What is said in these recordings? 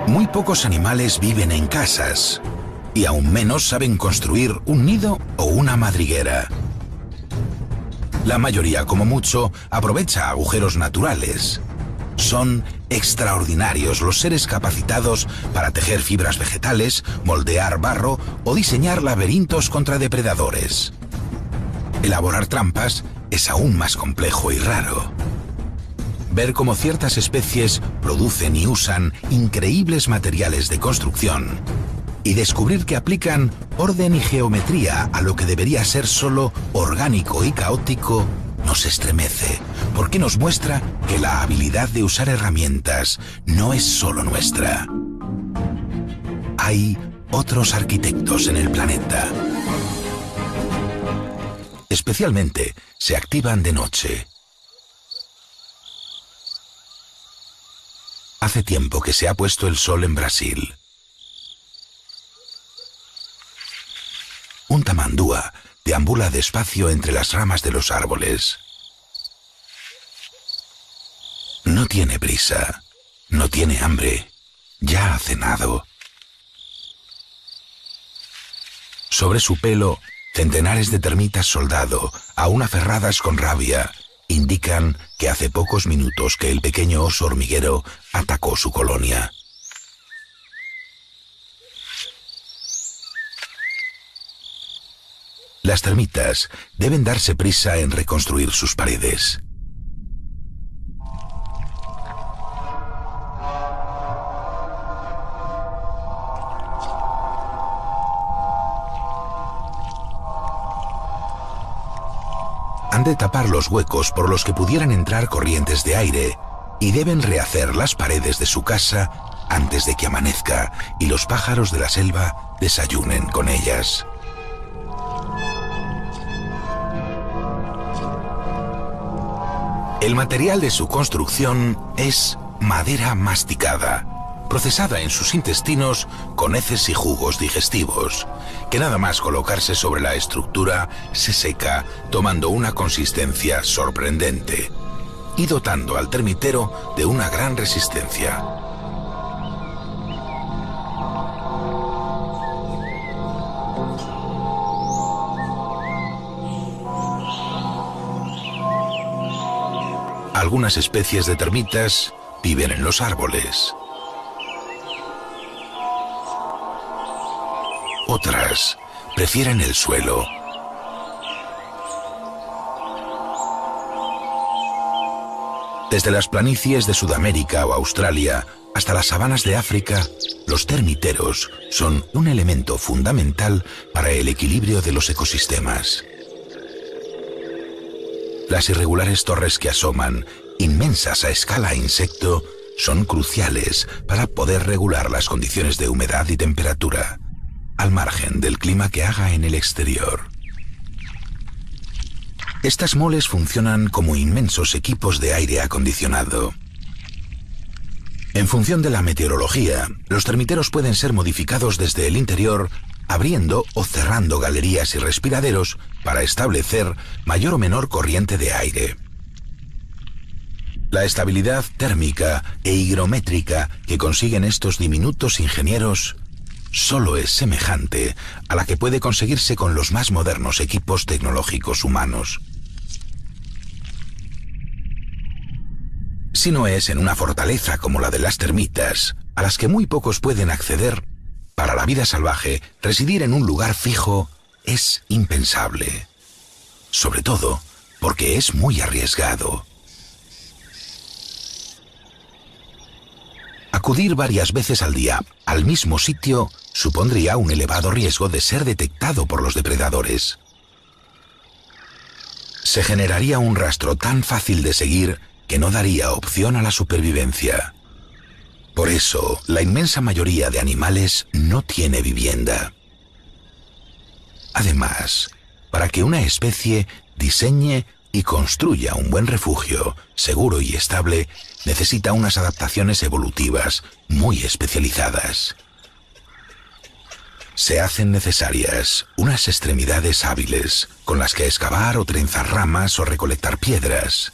Muy pocos animales viven en casas, y aún menos saben construir un nido o una madriguera. La mayoría, como mucho, aprovecha agujeros naturales. Son extraordinarios los seres capacitados para tejer fibras vegetales, moldear barro o diseñar laberintos contra depredadores. Elaborar trampas es aún más complejo y raro. Ver cómo ciertas especies producen y usan increíbles materiales de construcción y descubrir que aplican orden y geometría a lo que debería ser solo orgánico y caótico nos estremece, porque nos muestra que la habilidad de usar herramientas no es solo nuestra. Hay otros arquitectos en el planeta. Especialmente se activan de noche. Hace tiempo que se ha puesto el sol en Brasil. Un tamandúa deambula despacio entre las ramas de los árboles. No tiene prisa, no tiene hambre, ya ha cenado. Sobre su pelo, centenares de termitas soldado, aún aferradas con rabia, indican que hace pocos minutos que el pequeño oso hormiguero atacó su colonia. Las termitas deben darse prisa en reconstruir sus paredes. Han de tapar los huecos por los que pudieran entrar corrientes de aire y deben rehacer las paredes de su casa antes de que amanezca y los pájaros de la selva desayunen con ellas. El material de su construcción es madera masticada, procesada en sus intestinos con heces y jugos digestivos, que nada más colocarse sobre la estructura se seca, tomando una consistencia sorprendente y dotando al termitero de una gran resistencia. Algunas especies de termitas viven en los árboles. Otras prefieren el suelo. Desde las planicies de Sudamérica o Australia hasta las sabanas de África, los termiteros son un elemento fundamental para el equilibrio de los ecosistemas. Las irregulares torres que asoman, inmensas a escala insecto, son cruciales para poder regular las condiciones de humedad y temperatura, al margen del clima que haga en el exterior. Estas moles funcionan como inmensos equipos de aire acondicionado. En función de la meteorología, los termiteros pueden ser modificados desde el interior, abriendo o cerrando galerías y respiraderos para establecer mayor o menor corriente de aire. La estabilidad térmica e higrométrica que consiguen estos diminutos ingenieros solo es semejante a la que puede conseguirse con los más modernos equipos tecnológicos humanos. Si no es en una fortaleza como la de las termitas, a las que muy pocos pueden acceder, para la vida salvaje, residir en un lugar fijo es impensable. Sobre todo porque es muy arriesgado. Acudir varias veces al día al mismo sitio supondría un elevado riesgo de ser detectado por los depredadores. Se generaría un rastro tan fácil de seguir que no daría opción a la supervivencia. Por eso, la inmensa mayoría de animales no tiene vivienda. Además, para que una especie diseñe y construya un buen refugio, seguro y estable, necesita unas adaptaciones evolutivas muy especializadas. Se hacen necesarias unas extremidades hábiles con las que excavar o trenzar ramas o recolectar piedras.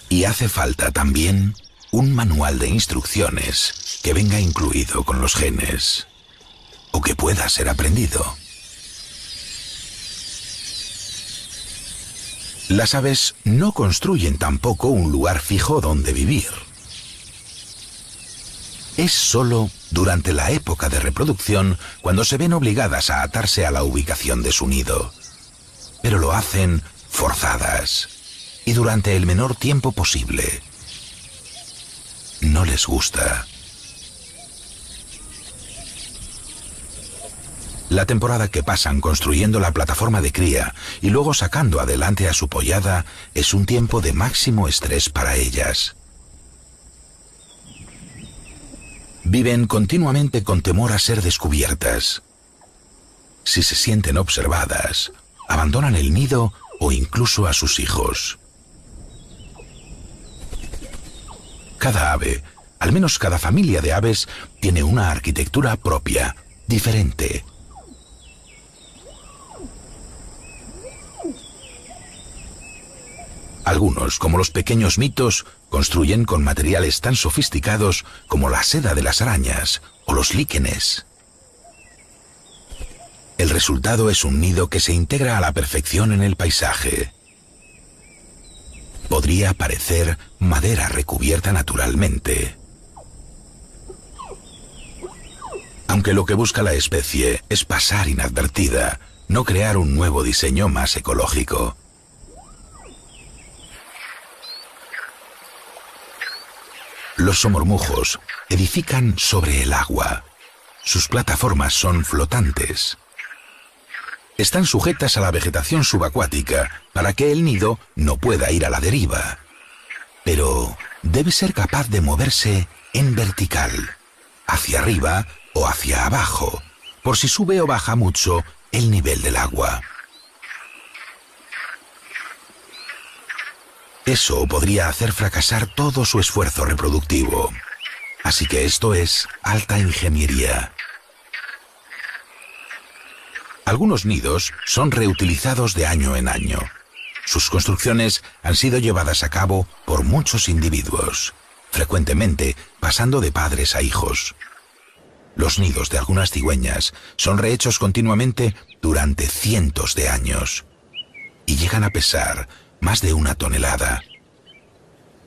Y hace falta también un manual de instrucciones que venga incluido con los genes o que pueda ser aprendido. Las aves no construyen tampoco un lugar fijo donde vivir. Es solo durante la época de reproducción cuando se ven obligadas a atarse a la ubicación de su nido. Pero lo hacen forzadas y durante el menor tiempo posible. No les gusta. La temporada que pasan construyendo la plataforma de cría y luego sacando adelante a su pollada es un tiempo de máximo estrés para ellas. Viven continuamente con temor a ser descubiertas. Si se sienten observadas, abandonan el nido o incluso a sus hijos. Cada ave, al menos cada familia de aves, tiene una arquitectura propia, diferente. Algunos, como los pequeños mitos, construyen con materiales tan sofisticados como la seda de las arañas o los líquenes. El resultado es un nido que se integra a la perfección en el paisaje. Podría parecer madera recubierta naturalmente. Aunque lo que busca la especie es pasar inadvertida, no crear un nuevo diseño más ecológico. Los somormujos edifican sobre el agua. Sus plataformas son flotantes. Están sujetas a la vegetación subacuática para que el nido no pueda ir a la deriva. Pero debe ser capaz de moverse en vertical, hacia arriba o hacia abajo, por si sube o baja mucho el nivel del agua. Eso podría hacer fracasar todo su esfuerzo reproductivo. Así que esto es alta ingeniería. Algunos nidos son reutilizados de año en año. Sus construcciones han sido llevadas a cabo por muchos individuos, frecuentemente pasando de padres a hijos. Los nidos de algunas cigüeñas son rehechos continuamente durante cientos de años y llegan a pesar más de 1 tonelada,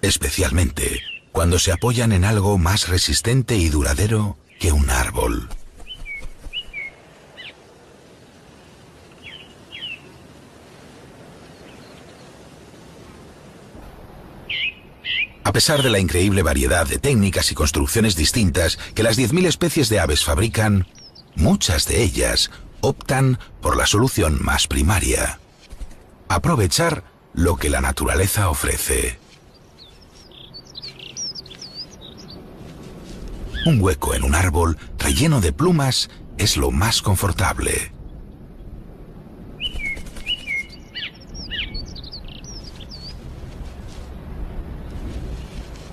especialmente cuando se apoyan en algo más resistente y duradero que un árbol. A pesar de la increíble variedad de técnicas y construcciones distintas que las 10.000 especies de aves fabrican, muchas de ellas optan por la solución más primaria: aprovechar lo que la naturaleza ofrece. Un hueco en un árbol relleno de plumas es lo más confortable.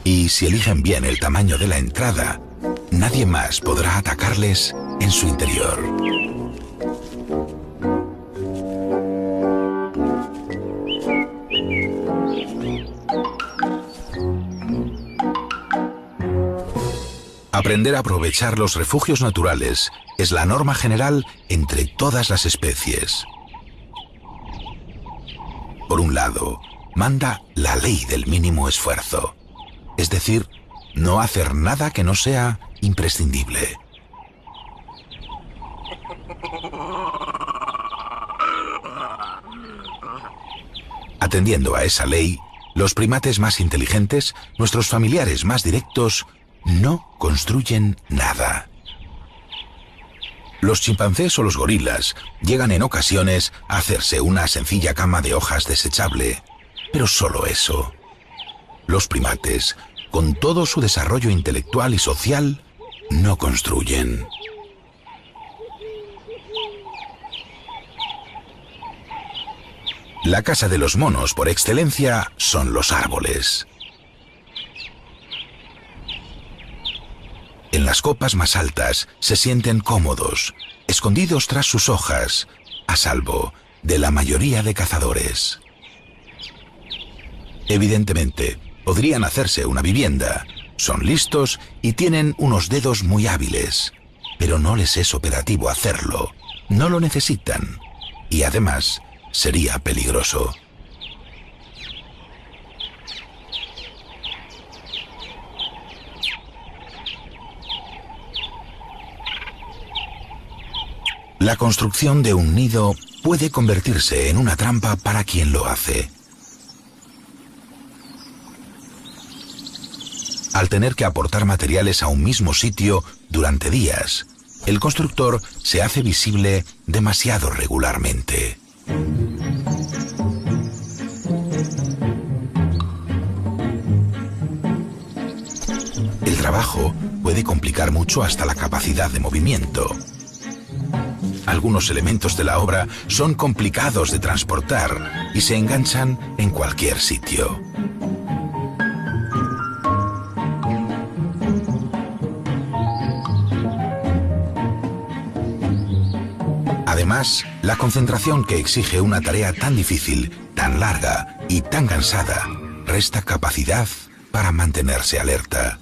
Y si eligen bien el tamaño de la entrada, nadie más podrá atacarles en su interior. Aprender a aprovechar los refugios naturales es la norma general entre todas las especies. Por un lado, manda la ley del mínimo esfuerzo, es decir, no hacer nada que no sea imprescindible. Atendiendo a esa ley, los primates más inteligentes, nuestros familiares más directos, no construyen nada. Los chimpancés o los gorilas llegan en ocasiones a hacerse una sencilla cama de hojas desechable, pero solo eso. Los primates, con todo su desarrollo intelectual y social, no construyen. La casa de los monos por excelencia son los árboles. En las copas más altas se sienten cómodos, escondidos tras sus hojas, a salvo de la mayoría de cazadores. Evidentemente, podrían hacerse una vivienda. Son listos y tienen unos dedos muy hábiles, pero no les es operativo hacerlo. No lo necesitan y además sería peligroso. La construcción de un nido puede convertirse en una trampa para quien lo hace. Al tener que aportar materiales a un mismo sitio durante días, el constructor se hace visible demasiado regularmente. El trabajo puede complicar mucho hasta la capacidad de movimiento. Algunos elementos de la obra son complicados de transportar y se enganchan en cualquier sitio. Además, la concentración que exige una tarea tan difícil, tan larga y tan cansada, resta capacidad para mantenerse alerta.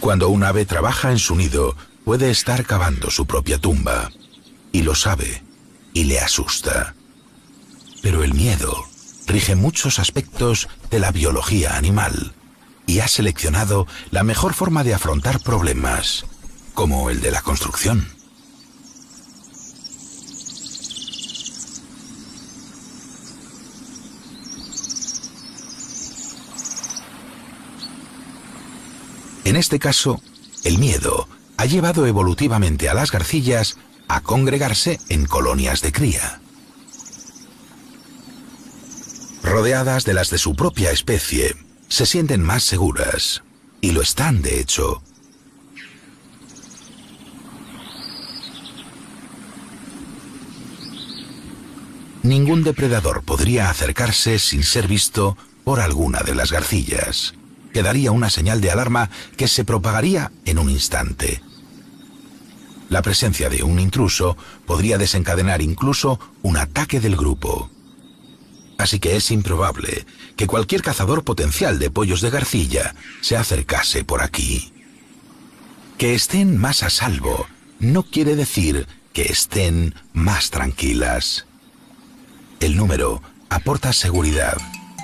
Cuando un ave trabaja en su nido, puede estar cavando su propia tumba. Y lo sabe, y le asusta. Pero el miedo rige muchos aspectos de la biología animal y ha seleccionado la mejor forma de afrontar problemas, como el de la construcción. En este caso, el miedo ha llevado evolutivamente a las garcillas a congregarse en colonias de cría. Rodeadas de las de su propia especie, se sienten más seguras, y lo están de hecho. Ningún depredador podría acercarse sin ser visto por alguna de las garcillas, que daría una señal de alarma que se propagaría en un instante. La presencia de un intruso podría desencadenar incluso un ataque del grupo. Así que es improbable que cualquier cazador potencial de pollos de garcilla se acercase por aquí. Que estén más a salvo no quiere decir que estén más tranquilas. El número aporta seguridad,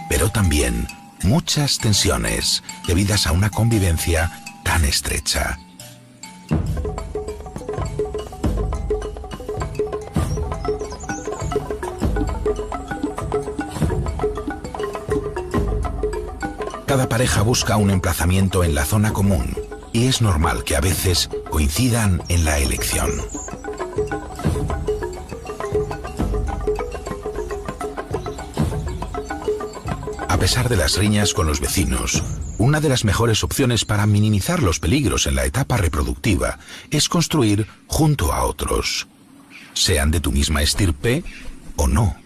pero también muchas tensiones debidas a una convivencia tan estrecha. Cada pareja busca un emplazamiento en la zona común y es normal que a veces coincidan en la elección. A pesar de las riñas con los vecinos, una de las mejores opciones para minimizar los peligros en la etapa reproductiva es construir junto a otros, sean de tu misma estirpe o no.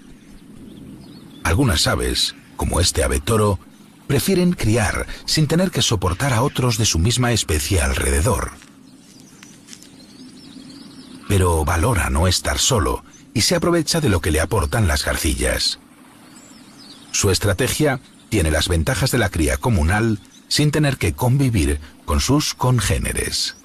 Algunas aves, como este ave toro, prefieren criar sin tener que soportar a otros de su misma especie alrededor. Pero valora no estar solo y se aprovecha de lo que le aportan las garcillas. Su estrategia tiene las ventajas de la cría comunal sin tener que convivir con sus congéneres.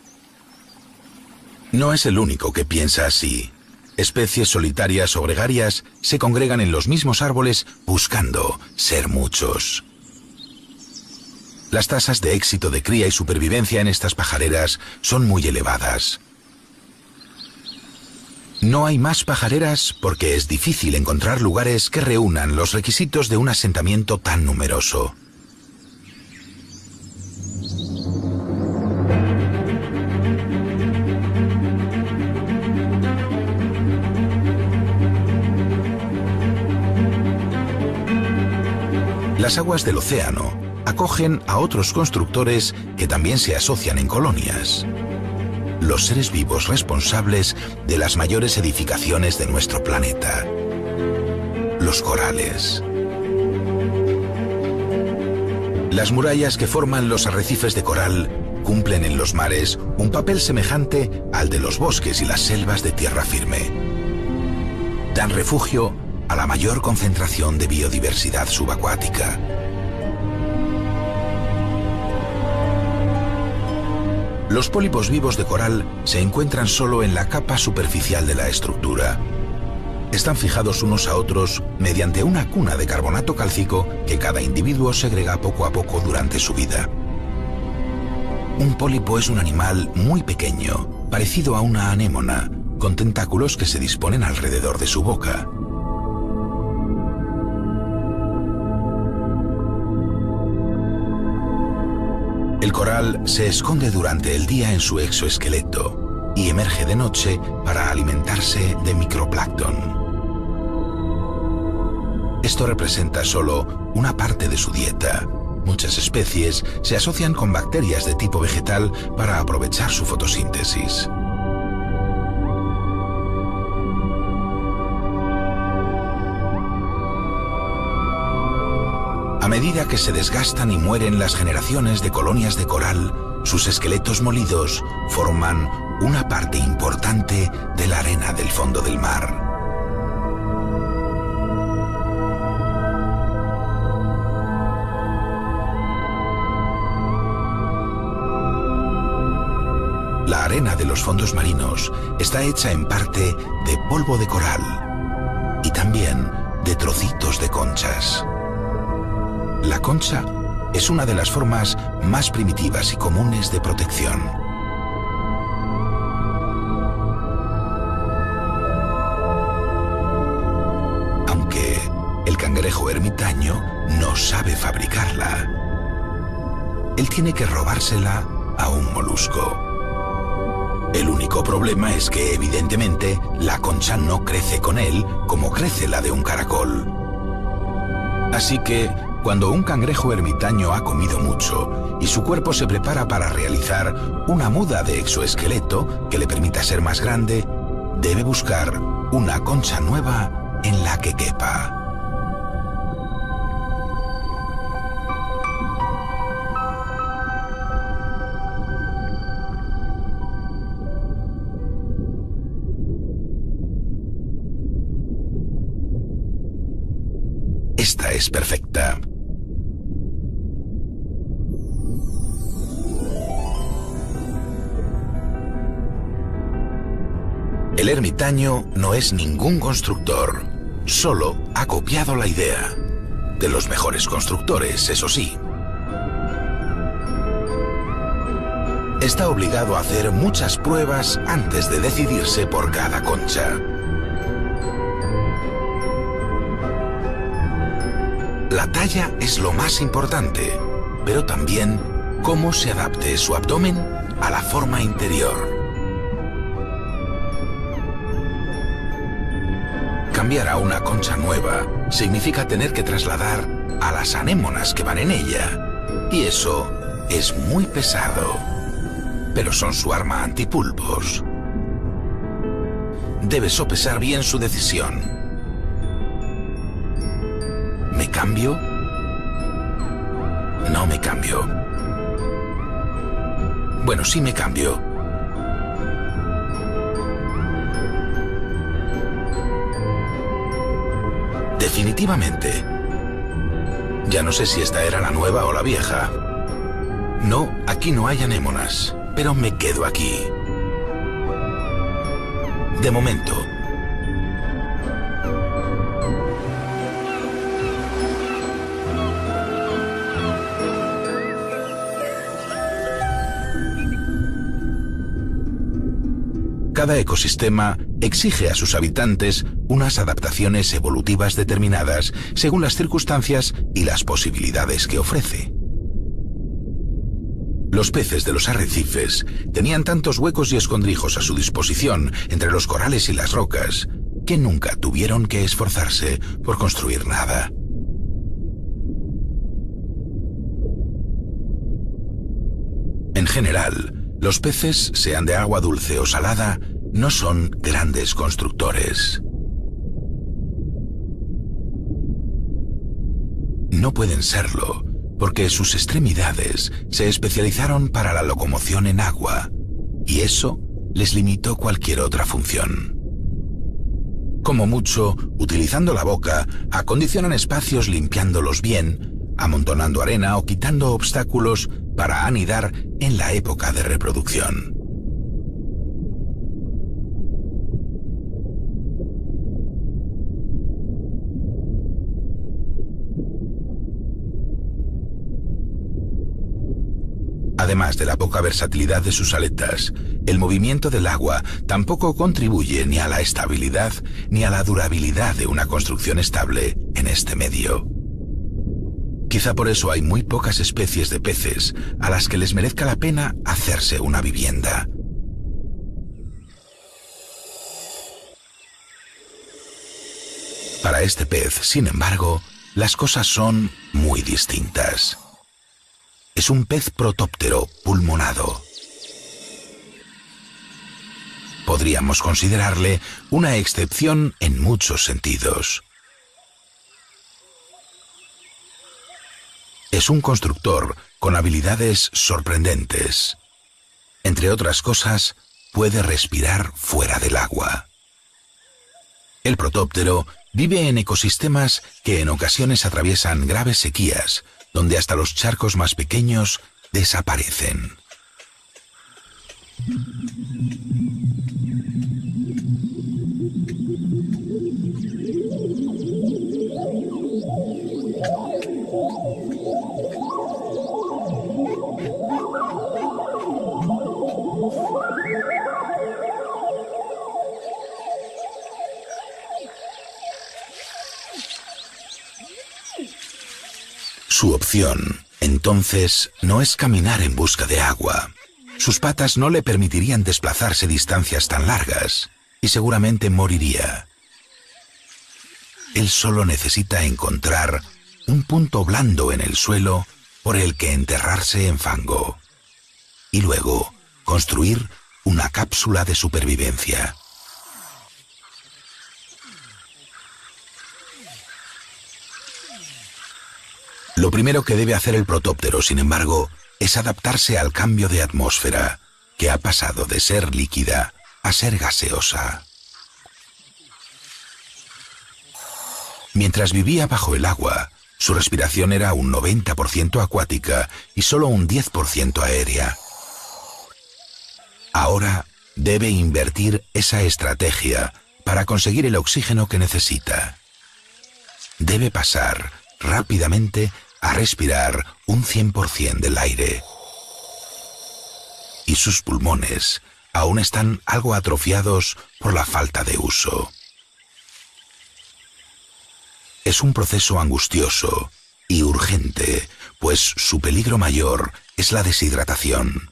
No es el único que piensa así. Especies solitarias o gregarias se congregan en los mismos árboles buscando ser muchos. Las tasas de éxito de cría y supervivencia en estas pajareras son muy elevadas. No hay más pajareras porque es difícil encontrar lugares que reúnan los requisitos de un asentamiento tan numeroso. Las aguas del océano acogen a otros constructores que también se asocian en colonias. los seres vivos responsables de las mayores edificaciones de nuestro planeta, los corales. Las murallas que forman los arrecifes de coral cumplen en los mares un papel semejante al de los bosques y las selvas de tierra firme. Dan refugio a la mayor concentración de biodiversidad subacuática. Los pólipos vivos de coral se encuentran solo en la capa superficial de la estructura. Están fijados unos a otros mediante una cuna de carbonato cálcico que cada individuo segrega poco a poco durante su vida. Un pólipo es un animal muy pequeño, parecido a una anémona, con tentáculos que se disponen alrededor de su boca. El coral se esconde durante el día en su exoesqueleto y emerge de noche para alimentarse de microplancton. Esto representa solo una parte de su dieta. Muchas especies se asocian con bacterias de tipo vegetal para aprovechar su fotosíntesis. A medida que se desgastan y mueren las generaciones de colonias de coral, sus esqueletos molidos forman una parte importante de la arena del fondo del mar. La arena de los fondos marinos está hecha en parte de polvo de coral y también de trocitos de conchas. La concha es una de las formas más primitivas y comunes de protección. Aunque el cangrejo ermitaño no sabe fabricarla. Él tiene que robársela a un molusco. El único problema es que, evidentemente, la concha no crece con él como crece la de un caracol. Así que, cuando un cangrejo ermitaño ha comido mucho y su cuerpo se prepara para realizar una muda de exoesqueleto que le permita ser más grande, debe buscar una concha nueva en la que quepa. Esta es perfecta. El ermitaño no es ningún constructor, solo ha copiado la idea. De los mejores constructores, eso sí. Está obligado a hacer muchas pruebas antes de decidirse por cada concha. La talla es lo más importante, pero también cómo se adapte su abdomen a la forma interior. Cambiar a una concha nueva significa tener que trasladar a las anémonas que van en ella, y eso es muy pesado, pero son su arma antipulpos. Debe sopesar bien su decisión. ¿Me cambio? No me cambio. Bueno, sí me cambio. Definitivamente. Ya no sé si esta era la nueva o la vieja. No, aquí no hay anémonas, pero me quedo aquí. De momento. Cada ecosistema exige a sus habitantes unas adaptaciones evolutivas determinadas según las circunstancias y las posibilidades que ofrece. Los peces de los arrecifes tenían tantos huecos y escondrijos a su disposición entre los corales y las rocas que nunca tuvieron que esforzarse por construir nada. En general, Los peces, sean de agua dulce o salada, no son grandes constructores. No pueden serlo, porque sus extremidades se especializaron para la locomoción en agua, y eso les limitó cualquier otra función. Como mucho, utilizando la boca, acondicionan espacios limpiándolos bien, amontonando arena o quitando obstáculos para anidar en la época de reproducción. Además de la poca versatilidad de sus aletas, el movimiento del agua tampoco contribuye ni a la estabilidad ni a la durabilidad de una construcción estable en este medio. Quizá por eso hay muy pocas especies de peces a las que les merezca la pena hacerse una vivienda. Para este pez, sin embargo, las cosas son muy distintas. Es un pez protóptero pulmonado. Podríamos considerarle una excepción en muchos sentidos. Es un constructor con habilidades sorprendentes. Entre otras cosas, puede respirar fuera del agua. El protóptero vive en ecosistemas que en ocasiones atraviesan graves sequías, donde hasta los charcos más pequeños desaparecen. Su opción, entonces, no es caminar en busca de agua. Sus patas no le permitirían desplazarse distancias tan largas y seguramente moriría. Él solo necesita encontrar un punto blando en el suelo por el que enterrarse en fango y luego construir una cápsula de supervivencia. Lo primero que debe hacer el protóptero, sin embargo, es adaptarse al cambio de atmósfera, que ha pasado de ser líquida a ser gaseosa. Mientras vivía bajo el agua, su respiración era un 90% acuática y solo un 10% aérea. Ahora debe invertir esa estrategia para conseguir el oxígeno que necesita. Debe pasar rápidamente a respirar un 100% del aire. Y sus pulmones aún están algo atrofiados por la falta de uso. Es un proceso angustioso y urgente, pues su peligro mayor es la deshidratación.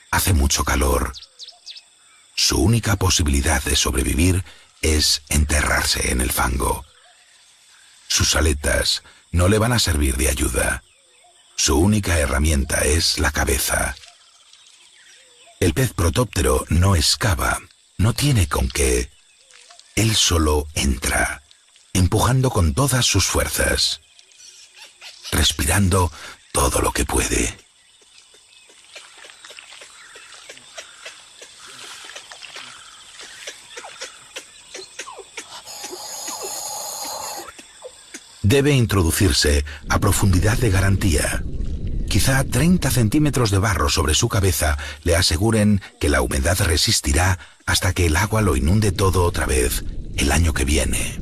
Hace mucho calor. Su única posibilidad de sobrevivir es enterrarse en el fango. Sus aletas no le van a servir de ayuda. Su única herramienta es la cabeza. El pez protóptero no excava, no tiene con qué. Él solo entra, empujando con todas sus fuerzas, respirando todo lo que puede. Debe introducirse a profundidad de garantía. Quizá 30 centímetros de barro sobre su cabeza le aseguren que la humedad resistirá hasta que el agua lo inunde todo otra vez el año que viene.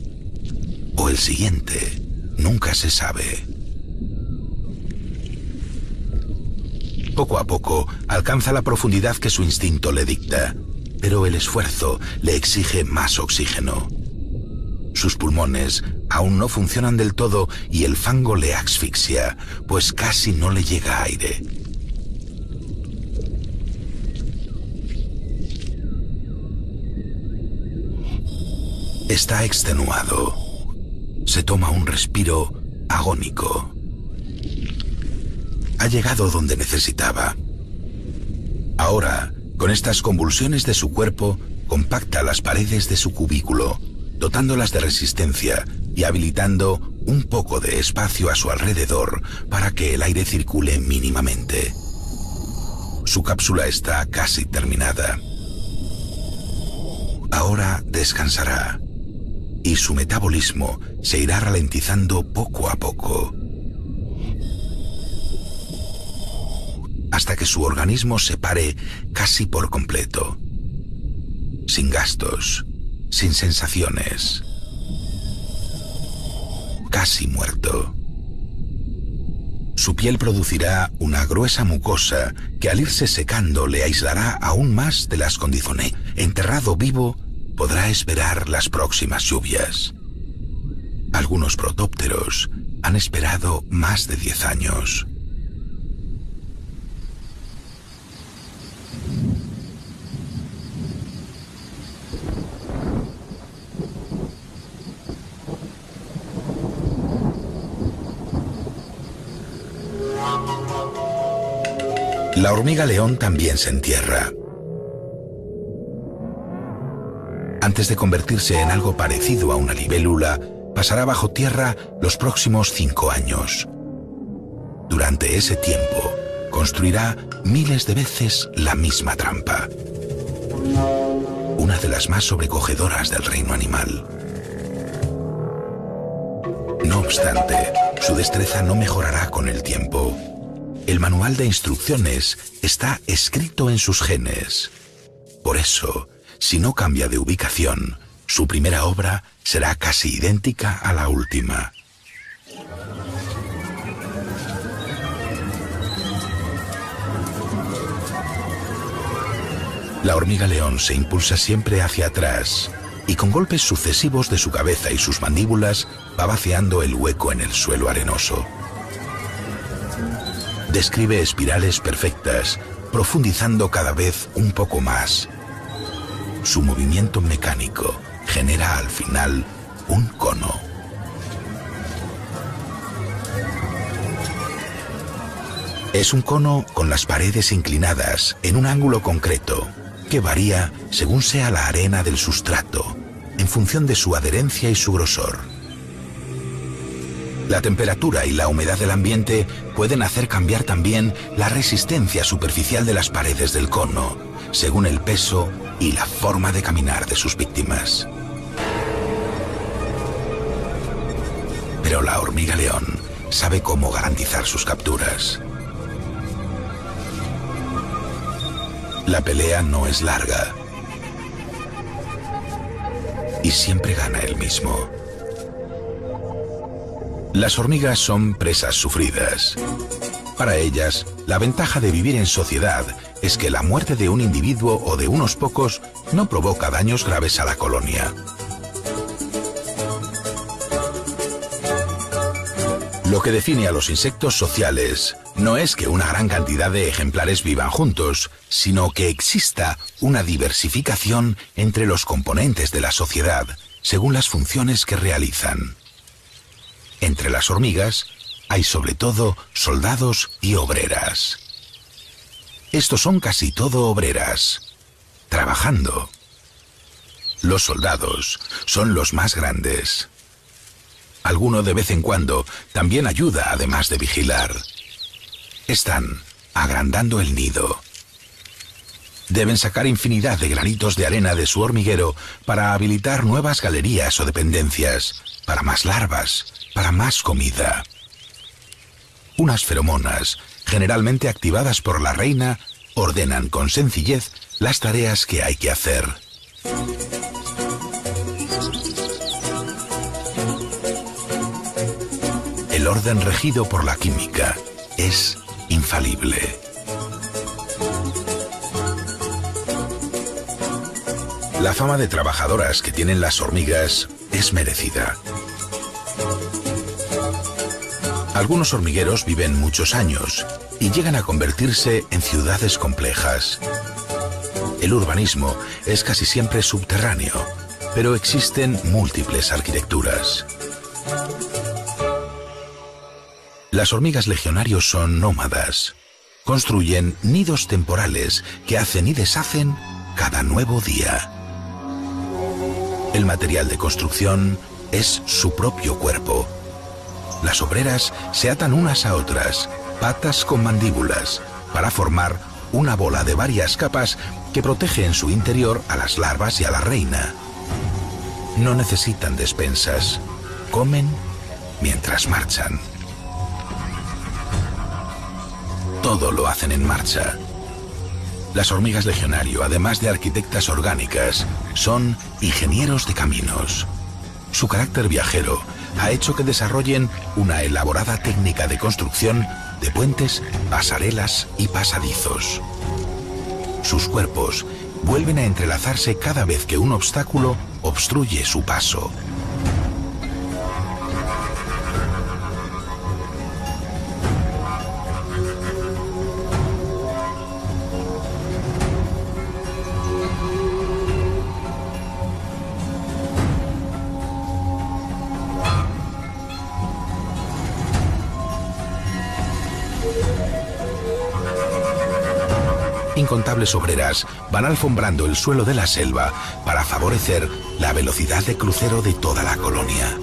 O el siguiente. Nunca se sabe. Poco a poco alcanza la profundidad que su instinto le dicta, pero el esfuerzo le exige más oxígeno. Sus pulmones aún no funcionan del todo y el fango le asfixia, pues casi no le llega aire. Está extenuado. Se toma un respiro agónico. Ha llegado donde necesitaba. Ahora, con estas convulsiones de su cuerpo, compacta las paredes de su cubículo, dotándolas de resistencia y habilitando un poco de espacio a su alrededor para que el aire circule mínimamente. Su cápsula está casi terminada. Ahora descansará y su metabolismo se irá ralentizando poco a poco, hasta que su organismo se pare casi por completo, sin gastos, sin sensaciones, casi muerto. Su piel producirá una gruesa mucosa que al irse secando le aislará aún más de las condiciones. Enterrado vivo, podrá esperar las próximas lluvias. Algunos protópteros han esperado más de 10 años. La hormiga león también se entierra. Antes de convertirse en algo parecido a una libélula, pasará bajo tierra los próximos 5 años. Durante ese tiempo, construirá miles de veces la misma trampa. Una de las más sobrecogedoras del reino animal. No obstante, su destreza no mejorará con el tiempo. El manual de instrucciones está escrito en sus genes. Por eso, si no cambia de ubicación, su primera obra será casi idéntica a la última. La hormiga león se impulsa siempre hacia atrás y con golpes sucesivos de su cabeza y sus mandíbulas va vaciando el hueco en el suelo arenoso. Describe espirales perfectas, profundizando cada vez un poco más. Su movimiento mecánico genera al final un cono. Es un cono con las paredes inclinadas en un ángulo concreto, que varía según sea la arena del sustrato, en función de su adherencia y su grosor. La temperatura y la humedad del ambiente pueden hacer cambiar también la resistencia superficial de las paredes del cono, según el peso y la forma de caminar de sus víctimas. Pero la hormiga león sabe cómo garantizar sus capturas. La pelea no es larga y siempre gana el mismo. Las hormigas son presas sufridas. Para ellas, la ventaja de vivir en sociedad es que la muerte de un individuo o de unos pocos no provoca daños graves a la colonia. Lo que define a los insectos sociales no es que una gran cantidad de ejemplares vivan juntos, sino que exista una diversificación entre los componentes de la sociedad, según las funciones que realizan. Entre las hormigas hay sobre todo soldados y obreras. Estos son casi todo obreras, trabajando. Los soldados son los más grandes. Alguno de vez en cuando también ayuda además de vigilar. Están agrandando el nido. Deben sacar infinidad de granitos de arena de su hormiguero para habilitar nuevas galerías o dependencias, para más larvas, para más comida. Unas feromonas, generalmente activadas por la reina, ordenan con sencillez las tareas que hay que hacer. El orden regido por la química es infalible. La fama de trabajadoras que tienen las hormigas es merecida. Algunos hormigueros viven muchos años y llegan a convertirse en ciudades complejas. El urbanismo es casi siempre subterráneo, pero existen múltiples arquitecturas. Las hormigas legionarios son nómadas. construyen nidos temporales que hacen y deshacen cada nuevo día. El material de construcción es su propio cuerpo. Las obreras se atan unas a otras, patas con mandíbulas, para formar una bola de varias capas que protege en su interior a las larvas y a la reina. No necesitan despensas, comen mientras marchan. Todo lo hacen en marcha. Las hormigas legionario, además de arquitectas orgánicas, son ingenieros de caminos. Su carácter viajero ha hecho que desarrollen una elaborada técnica de construcción de puentes, pasarelas y pasadizos. Sus cuerpos vuelven a entrelazarse cada vez que un obstáculo obstruye su paso. Incontables obreras van alfombrando el suelo de la selva para favorecer la velocidad de crucero de toda la colonia.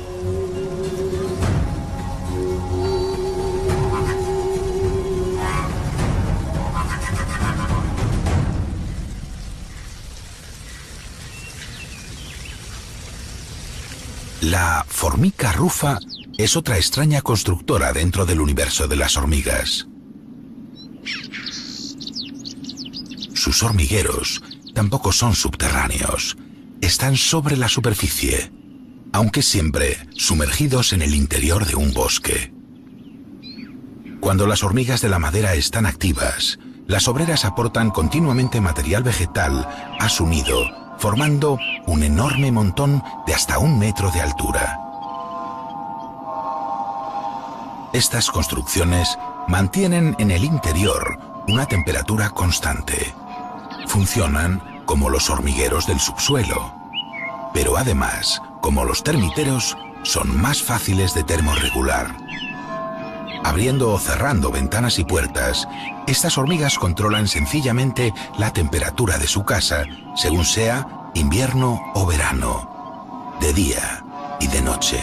La formica rufa es otra extraña constructora dentro del universo de las hormigas. Sus hormigueros tampoco son subterráneos, están sobre la superficie, aunque siempre sumergidos en el interior de un bosque. Cuando las hormigas de la madera están activas, las obreras aportan continuamente material vegetal a su nido, formando un enorme montón de hasta 1 metro de altura. Estas construcciones mantienen en el interior una temperatura constante. Funcionan como los hormigueros del subsuelo, pero además, como los termiteros, son más fáciles de termorregular. Abriendo o cerrando ventanas y puertas, estas hormigas controlan sencillamente la temperatura de su casa, según sea invierno o verano, de día y de noche.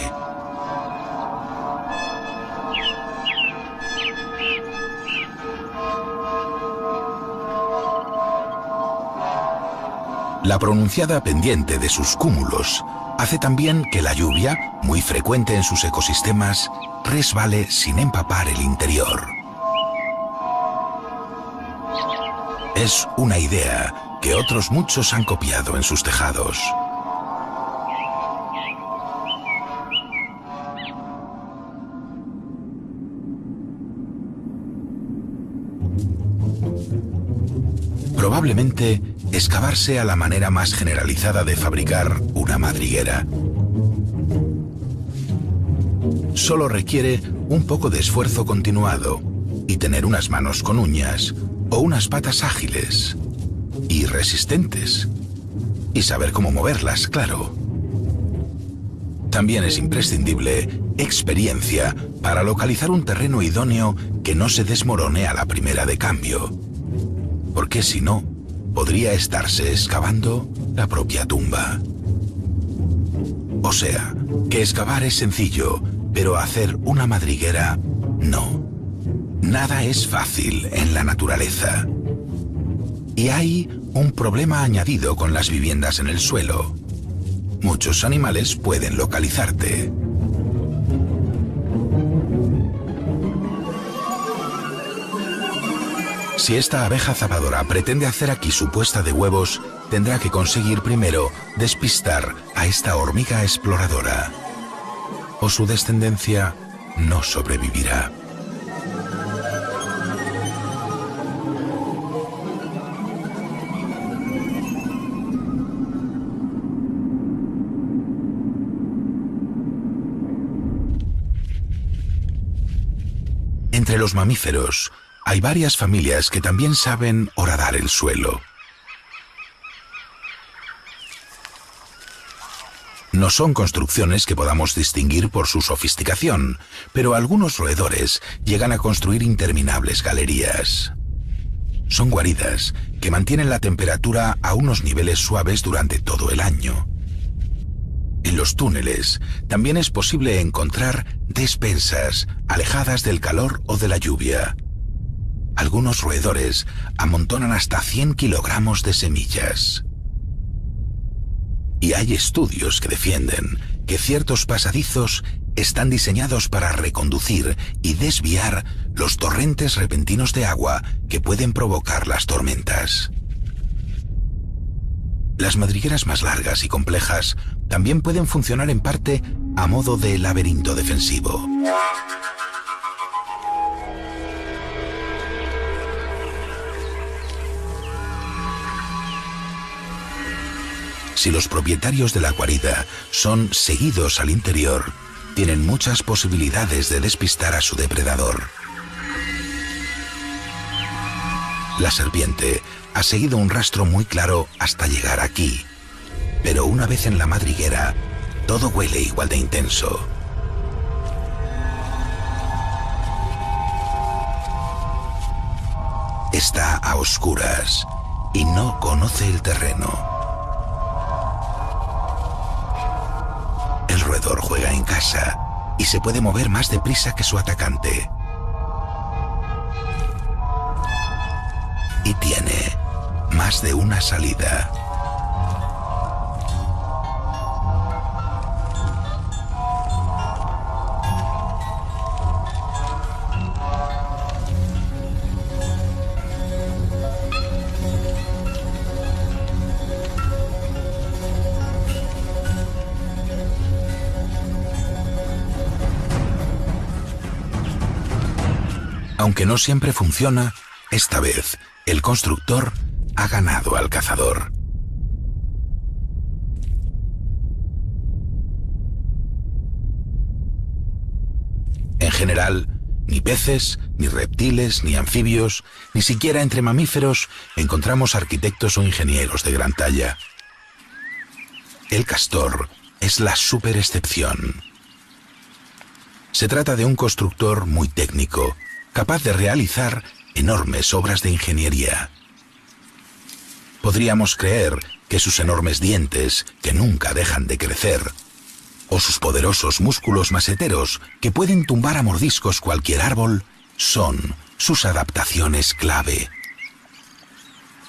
La pronunciada pendiente de sus cúmulos hace también que la lluvia, muy frecuente en sus ecosistemas, resbale sin empapar el interior. Es una idea que otros muchos han copiado en sus tejados. Probablemente excavar sea la manera más generalizada de fabricar una madriguera. Solo requiere un poco de esfuerzo continuado y tener unas manos con uñas o unas patas ágiles y resistentes y saber cómo moverlas, claro. También es imprescindible experiencia para localizar un terreno idóneo que no se desmorone a la primera de cambio, porque si no, podría estarse excavando la propia tumba. O sea, que excavar es sencillo, pero hacer una madriguera, no. Nada es fácil en la naturaleza. Y hay un problema añadido con las viviendas en el suelo. Muchos animales pueden localizarte. Si esta abeja zapadora pretende hacer aquí su puesta de huevos, tendrá que conseguir primero despistar a esta hormiga exploradora, o su descendencia no sobrevivirá. Entre los mamíferos, hay varias familias que también saben horadar el suelo. No son construcciones que podamos distinguir por su sofisticación, pero algunos roedores llegan a construir interminables galerías. Son guaridas que mantienen la temperatura a unos niveles suaves durante todo el año. En los túneles también es posible encontrar despensas alejadas del calor o de la lluvia. Algunos roedores amontonan hasta 100 kilogramos de semillas. Y hay estudios que defienden que ciertos pasadizos están diseñados para reconducir y desviar los torrentes repentinos de agua que pueden provocar las tormentas. Las madrigueras más largas y complejas también pueden funcionar en parte a modo de laberinto defensivo. Si los propietarios de la guarida son seguidos al interior, tienen muchas posibilidades de despistar a su depredador. La serpiente ha seguido un rastro muy claro hasta llegar aquí, pero una vez en la madriguera, todo huele igual de intenso. Está a oscuras y no conoce el terreno. El roedor juega en casa y se puede mover más deprisa que su atacante. Y tiene más de una salida. Aunque no siempre funciona, esta vez el constructor ha ganado al cazador. En general, ni peces, ni reptiles, ni anfibios, ni siquiera entre mamíferos encontramos arquitectos o ingenieros de gran talla. El castor es la superexcepción. Se trata de un constructor muy técnico, capaz de realizar enormes obras de ingeniería. Podríamos creer que sus enormes dientes, que nunca dejan de crecer, o sus poderosos músculos maseteros, que pueden tumbar a mordiscos cualquier árbol, son sus adaptaciones clave.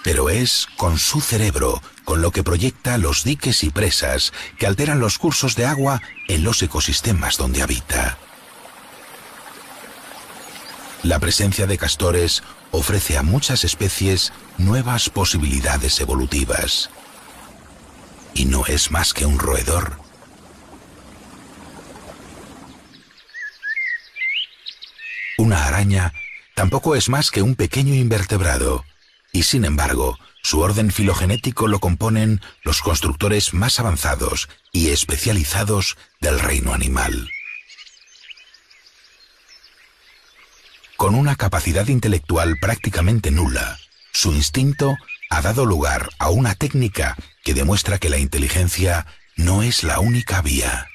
Pero es con su cerebro con lo que proyecta los diques y presas que alteran los cursos de agua en los ecosistemas donde habita. La presencia de castores ofrece a muchas especies nuevas posibilidades evolutivas. Y no es más que un roedor. Una araña tampoco es más que un pequeño invertebrado, y sin embargo, su orden filogenético lo componen los constructores más avanzados y especializados del reino animal. Con una capacidad intelectual prácticamente nula, su instinto ha dado lugar a una técnica que demuestra que la inteligencia no es la única vía.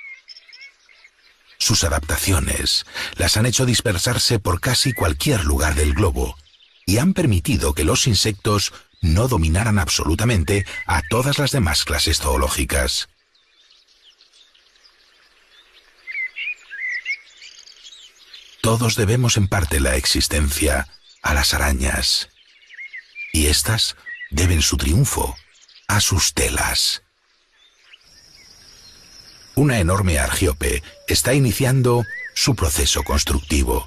Sus adaptaciones las han hecho dispersarse por casi cualquier lugar del globo y han permitido que los insectos no dominaran absolutamente a todas las demás clases zoológicas. Todos debemos en parte la existencia a las arañas, y éstas deben su triunfo a sus telas. Una enorme argiope está iniciando su proceso constructivo.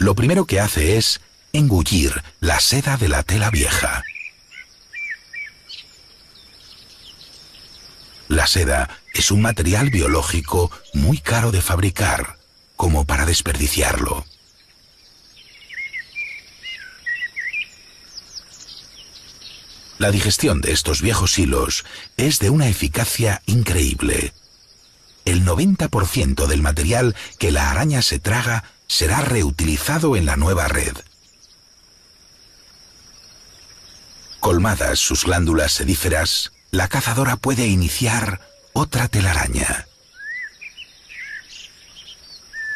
Lo primero que hace es engullir la seda de la tela vieja. La seda es un material biológico muy caro de fabricar, como para desperdiciarlo. La digestión de estos viejos hilos es de una eficacia increíble. El 90% del material que la araña se traga será reutilizado en la nueva red. Colmadas sus glándulas sedíferas, la cazadora puede iniciar otra telaraña.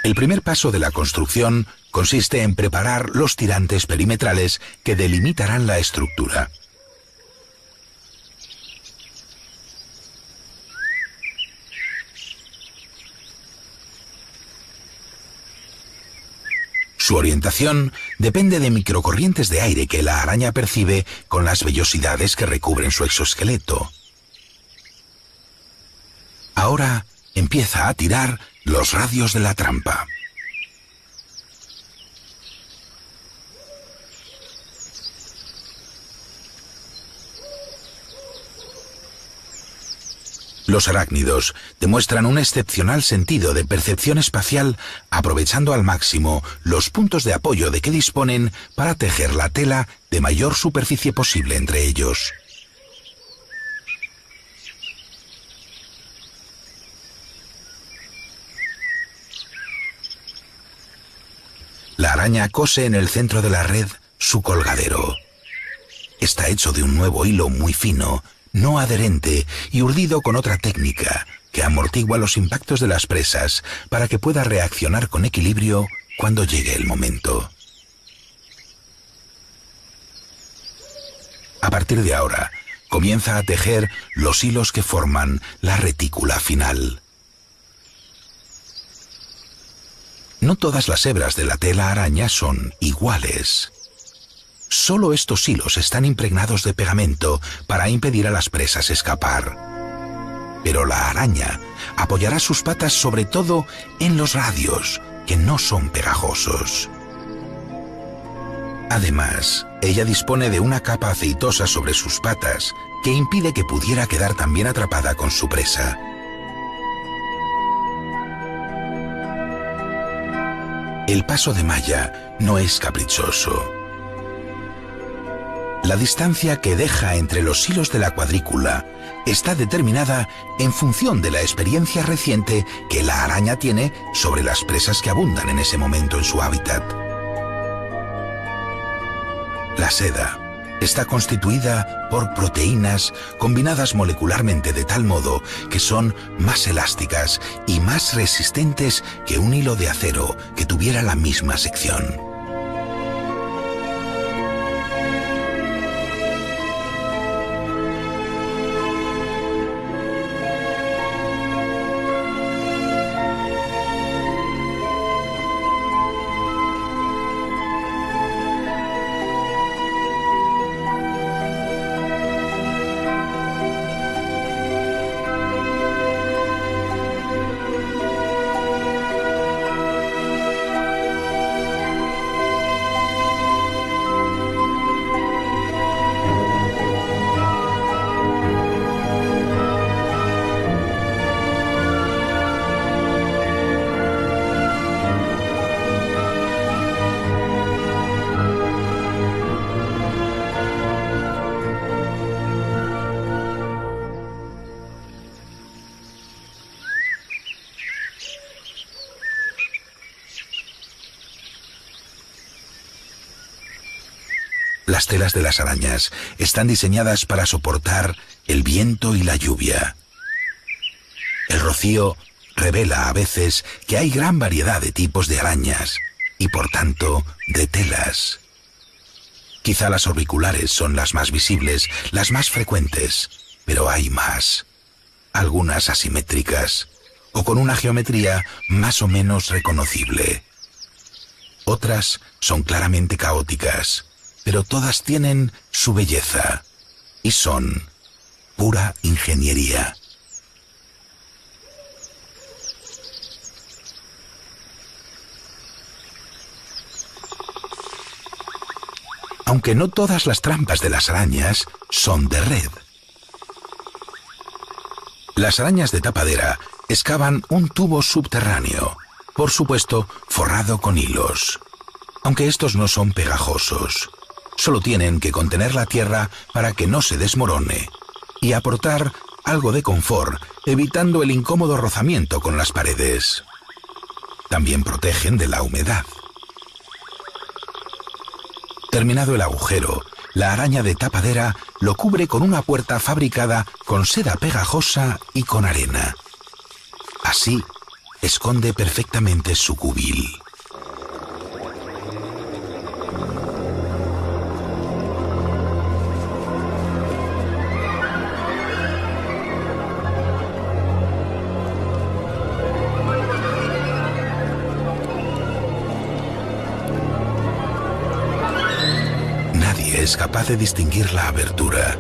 El primer paso de la construcción consiste en preparar los tirantes perimetrales que delimitarán la estructura. Su orientación depende de microcorrientes de aire que la araña percibe con las vellosidades que recubren su exoesqueleto. Ahora empieza a tirar los radios de la trampa. Los arácnidos demuestran un excepcional sentido de percepción espacial, aprovechando al máximo los puntos de apoyo de que disponen para tejer la tela de mayor superficie posible entre ellos. La araña cose en el centro de la red su colgadero. Está hecho de un nuevo hilo muy fino, no adherente y urdido con otra técnica que amortigua los impactos de las presas para que pueda reaccionar con equilibrio cuando llegue el momento. A partir de ahora, comienza a tejer los hilos que forman la retícula final. No todas las hebras de la tela araña son iguales. Solo estos hilos están impregnados de pegamento para impedir a las presas escapar. Pero la araña apoyará sus patas sobre todo en los radios, que no son pegajosos. Además, ella dispone de una capa aceitosa sobre sus patas que impide que pudiera quedar también atrapada con su presa. El paso de malla no es caprichoso. La distancia que deja entre los hilos de la cuadrícula está determinada en función de la experiencia reciente que la araña tiene sobre las presas que abundan en ese momento en su hábitat. La seda está constituida por proteínas combinadas molecularmente de tal modo que son más elásticas y más resistentes que un hilo de acero que tuviera la misma sección. Las telas de las arañas están diseñadas para soportar el viento y la lluvia. El rocío revela a veces que hay gran variedad de tipos de arañas y, por tanto, de telas. Quizá las orbiculares son las más visibles, las más frecuentes, pero hay más. Algunas asimétricas o con una geometría más o menos reconocible. Otras son claramente caóticas, pero todas tienen su belleza y son pura ingeniería. Aunque no todas las trampas de las arañas son de red. Las arañas de tapadera excavan un tubo subterráneo, por supuesto forrado con hilos. Aunque estos no son pegajosos, solo tienen que contener la tierra para que no se desmorone y aportar algo de confort, evitando el incómodo rozamiento con las paredes. También protegen de la humedad. Terminado el agujero, la araña de tapadera lo cubre con una puerta fabricada con seda pegajosa y con arena. Así, esconde perfectamente su cubil. Nadie es capaz de distinguir la abertura.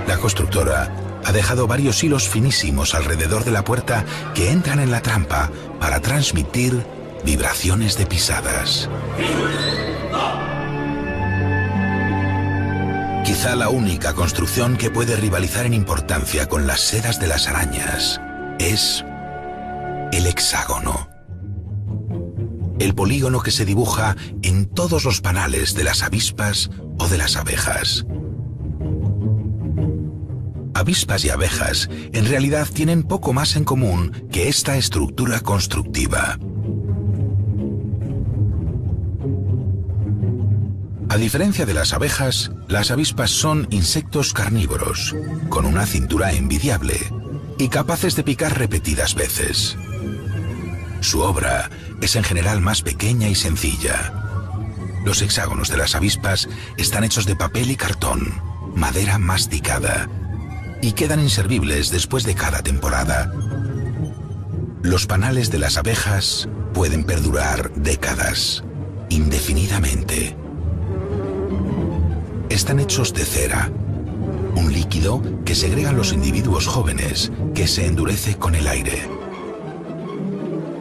La constructora ha dejado varios hilos finísimos alrededor de la puerta que entran en la trampa para transmitir vibraciones de pisadas. Quizá la única construcción que puede rivalizar en importancia con las sedas de las arañas es el hexágono. El polígono que se dibuja en todos los panales de las avispas o de las abejas. Avispas y abejas en realidad tienen poco más en común que esta estructura constructiva. A diferencia de las abejas, las avispas son insectos carnívoros, con una cintura envidiable y capaces de picar repetidas veces. Su obra es en general más pequeña y sencilla. Los hexágonos de las avispas están hechos de papel y cartón, madera masticada, y quedan inservibles después de cada temporada. Los panales de las abejas pueden perdurar décadas, indefinidamente. Están hechos de cera, un líquido que segregan los individuos jóvenes, que se endurece con el aire.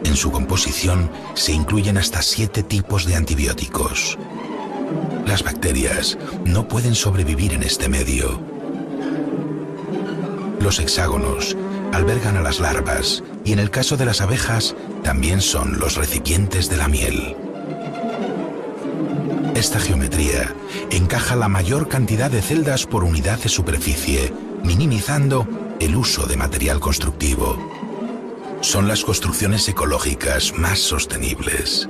En su composición se incluyen hasta 7 tipos de antibióticos. Las bacterias no pueden sobrevivir en este medio. Los hexágonos albergan a las larvas y en el caso de las abejas también son los recipientes de la miel. Esta geometría encaja la mayor cantidad de celdas por unidad de superficie, minimizando el uso de material constructivo. Son las construcciones ecológicas más sostenibles.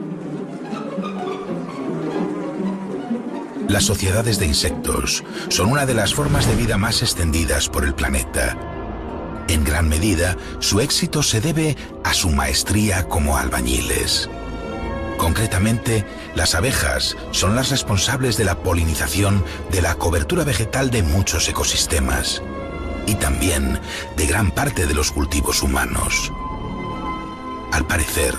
Las sociedades de insectos son una de las formas de vida más extendidas por el planeta. En gran medida, su éxito se debe a su maestría como albañiles. Concretamente, las abejas son las responsables de la polinización de la cobertura vegetal de muchos ecosistemas y también de gran parte de los cultivos humanos. Al parecer,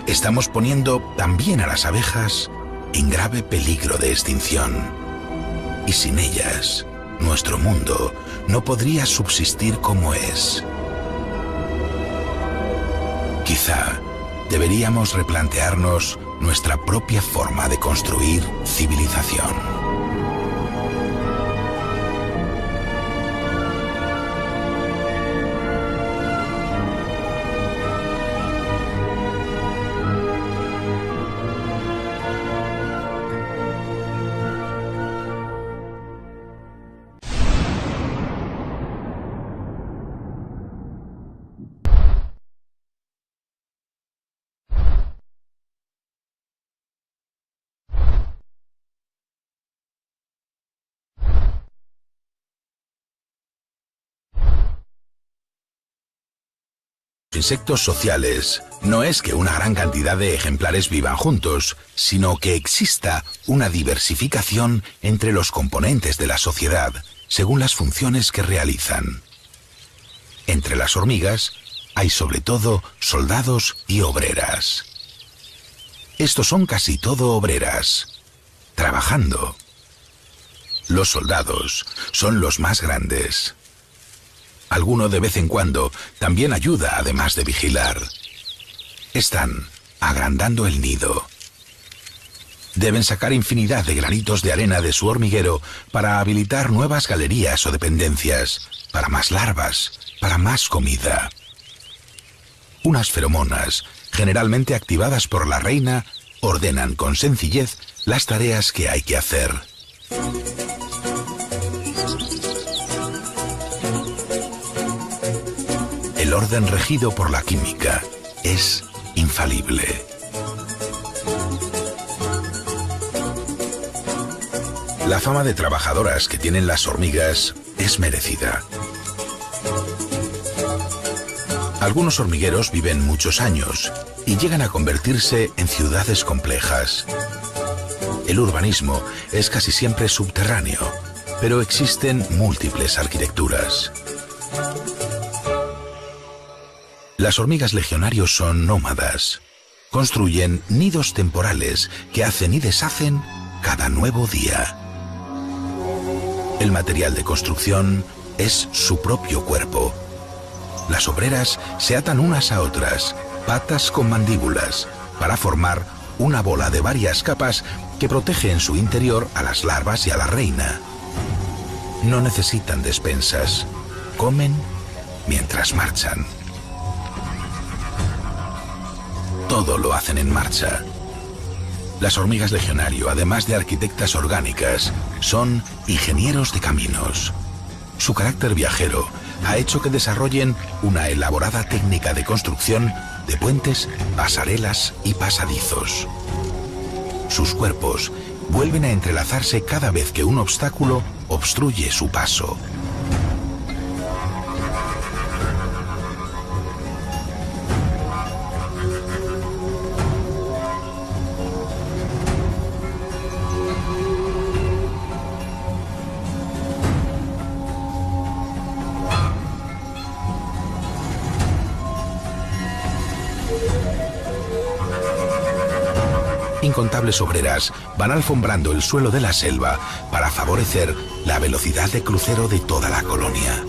estamos poniendo también a las abejas en grave peligro de extinción. Y sin ellas, nuestro mundo no podría subsistir como es. Quizá deberíamos replantearnos nuestra propia forma de construir civilización. Insectos sociales no es que una gran cantidad de ejemplares vivan juntos, sino que exista una diversificación entre los componentes de la sociedad según las funciones que realizan. Entre las hormigas hay sobre todo soldados y obreras. Estos son casi todo obreras, trabajando. Los soldados son los más grandes. Alguno de vez en cuando también ayuda además de vigilar. Están agrandando el nido. Deben sacar infinidad de granitos de arena de su hormiguero para habilitar nuevas galerías o dependencias, para más larvas, para más comida. Unas feromonas, generalmente activadas por la reina, ordenan con sencillez las tareas que hay que hacer. El orden regido por la química es infalible. La fama de trabajadoras que tienen las hormigas es merecida. Algunos hormigueros viven muchos años y llegan a convertirse en ciudades complejas. El urbanismo es casi siempre subterráneo, pero existen múltiples arquitecturas. Las hormigas legionarios son nómadas. Construyen nidos temporales que hacen y deshacen cada nuevo día. El material de construcción es su propio cuerpo. Las obreras se atan unas a otras, patas con mandíbulas, para formar una bola de varias capas que protege en su interior a las larvas y a la reina. No necesitan despensas. Comen mientras marchan. Todo lo hacen en marcha. Las hormigas legionario, además de arquitectas orgánicas, son ingenieros de caminos. Su carácter viajero ha hecho que desarrollen una elaborada técnica de construcción de puentes, pasarelas y pasadizos. Sus cuerpos vuelven a entrelazarse cada vez que un obstáculo obstruye su paso. Incontables obreras van alfombrando el suelo de la selva para favorecer la velocidad de crucero de toda la colonia.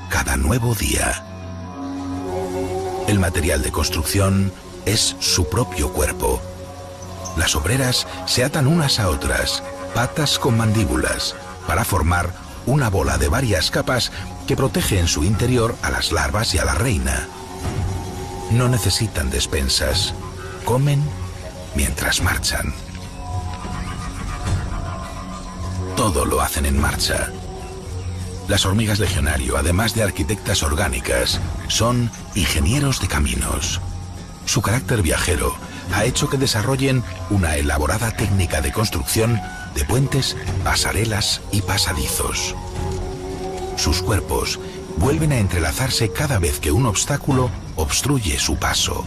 Cada nuevo día. El material de construcción es su propio cuerpo. Las obreras se atan unas a otras, patas con mandíbulas, para formar una bola de varias capas que protege en su interior a las larvas y a la reina. No necesitan despensas. Comen mientras marchan. Todo lo hacen en marcha. Las hormigas legionario, además de arquitectas orgánicas, son ingenieros de caminos. Su carácter viajero ha hecho que desarrollen una elaborada técnica de construcción de puentes, pasarelas y pasadizos. Sus cuerpos vuelven a entrelazarse cada vez que un obstáculo obstruye su paso.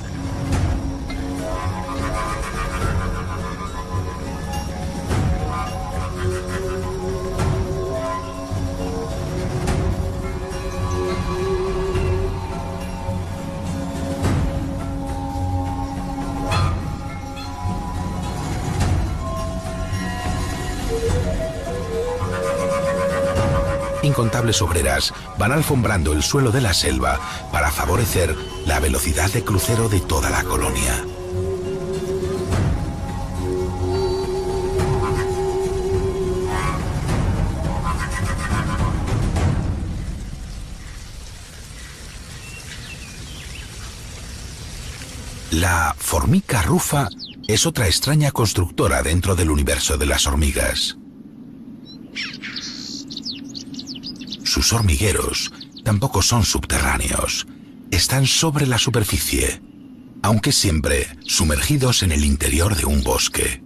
Incontables obreras van alfombrando el suelo de la selva para favorecer la velocidad de crucero de toda la colonia. La formica rufa es otra extraña constructora dentro del universo de las hormigas. Sus hormigueros tampoco son subterráneos, están sobre la superficie, aunque siempre sumergidos en el interior de un bosque.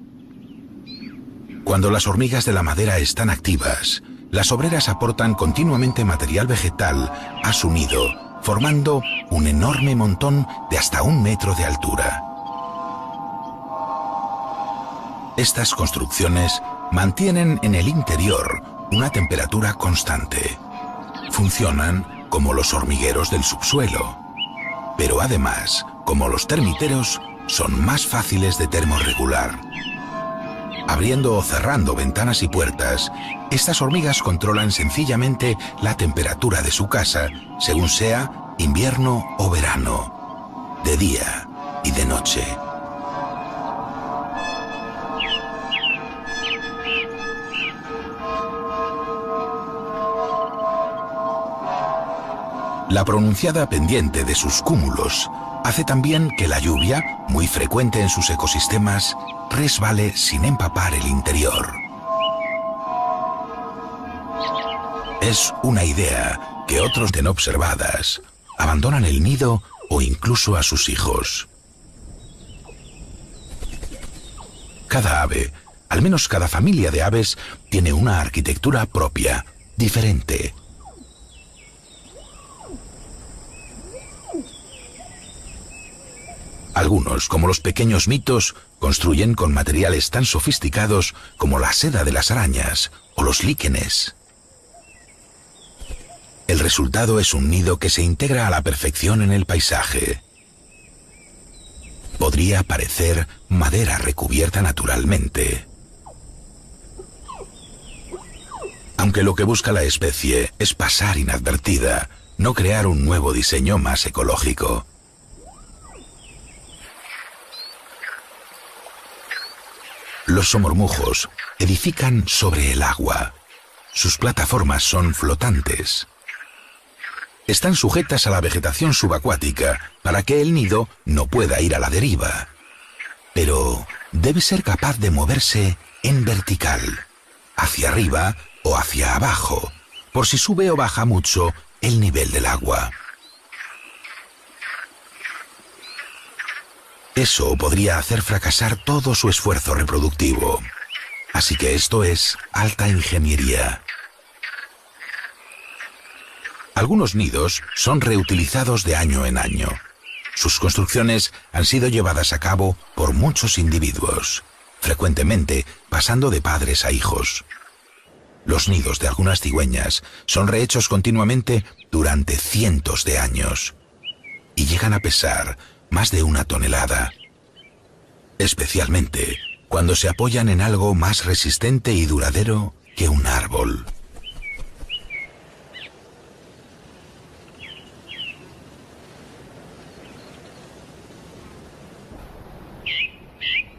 Cuando las hormigas de la madera están activas, las obreras aportan continuamente material vegetal a su nido, formando un enorme montón de hasta 1 metro de altura. Estas construcciones mantienen en el interior una temperatura constante. Funcionan como los hormigueros del subsuelo, pero además, como los termiteros, son más fáciles de termorregular. Abriendo o cerrando ventanas y puertas, estas hormigas controlan sencillamente la temperatura de su casa, según sea invierno o verano, de día y de noche. La pronunciada pendiente de sus cúmulos hace también que la lluvia, muy frecuente en sus ecosistemas, resbale sin empapar el interior. Es una idea que otros den observadas, abandonan el nido o incluso a sus hijos. Cada ave, al menos cada familia de aves, tiene una arquitectura propia, diferente. Algunos, como los pequeños mitos, construyen con materiales tan sofisticados como la seda de las arañas o los líquenes. El resultado es un nido que se integra a la perfección en el paisaje. Podría parecer madera recubierta naturalmente. Aunque lo que busca la especie es pasar inadvertida, no crear un nuevo diseño más ecológico. Los somormujos edifican sobre el agua. Sus plataformas son flotantes. Están sujetas a la vegetación subacuática para que el nido no pueda ir a la deriva. Pero debe ser capaz de moverse en vertical, hacia arriba o hacia abajo, por si sube o baja mucho el nivel del agua. Eso podría hacer fracasar todo su esfuerzo reproductivo. Así que esto es alta ingeniería. Algunos nidos son reutilizados de año en año. Sus construcciones han sido llevadas a cabo por muchos individuos, frecuentemente pasando de padres a hijos. Los nidos de algunas cigüeñas son rehechos continuamente durante cientos de años y llegan a pesar más de 1 tonelada, especialmente cuando se apoyan en algo más resistente y duradero que un árbol.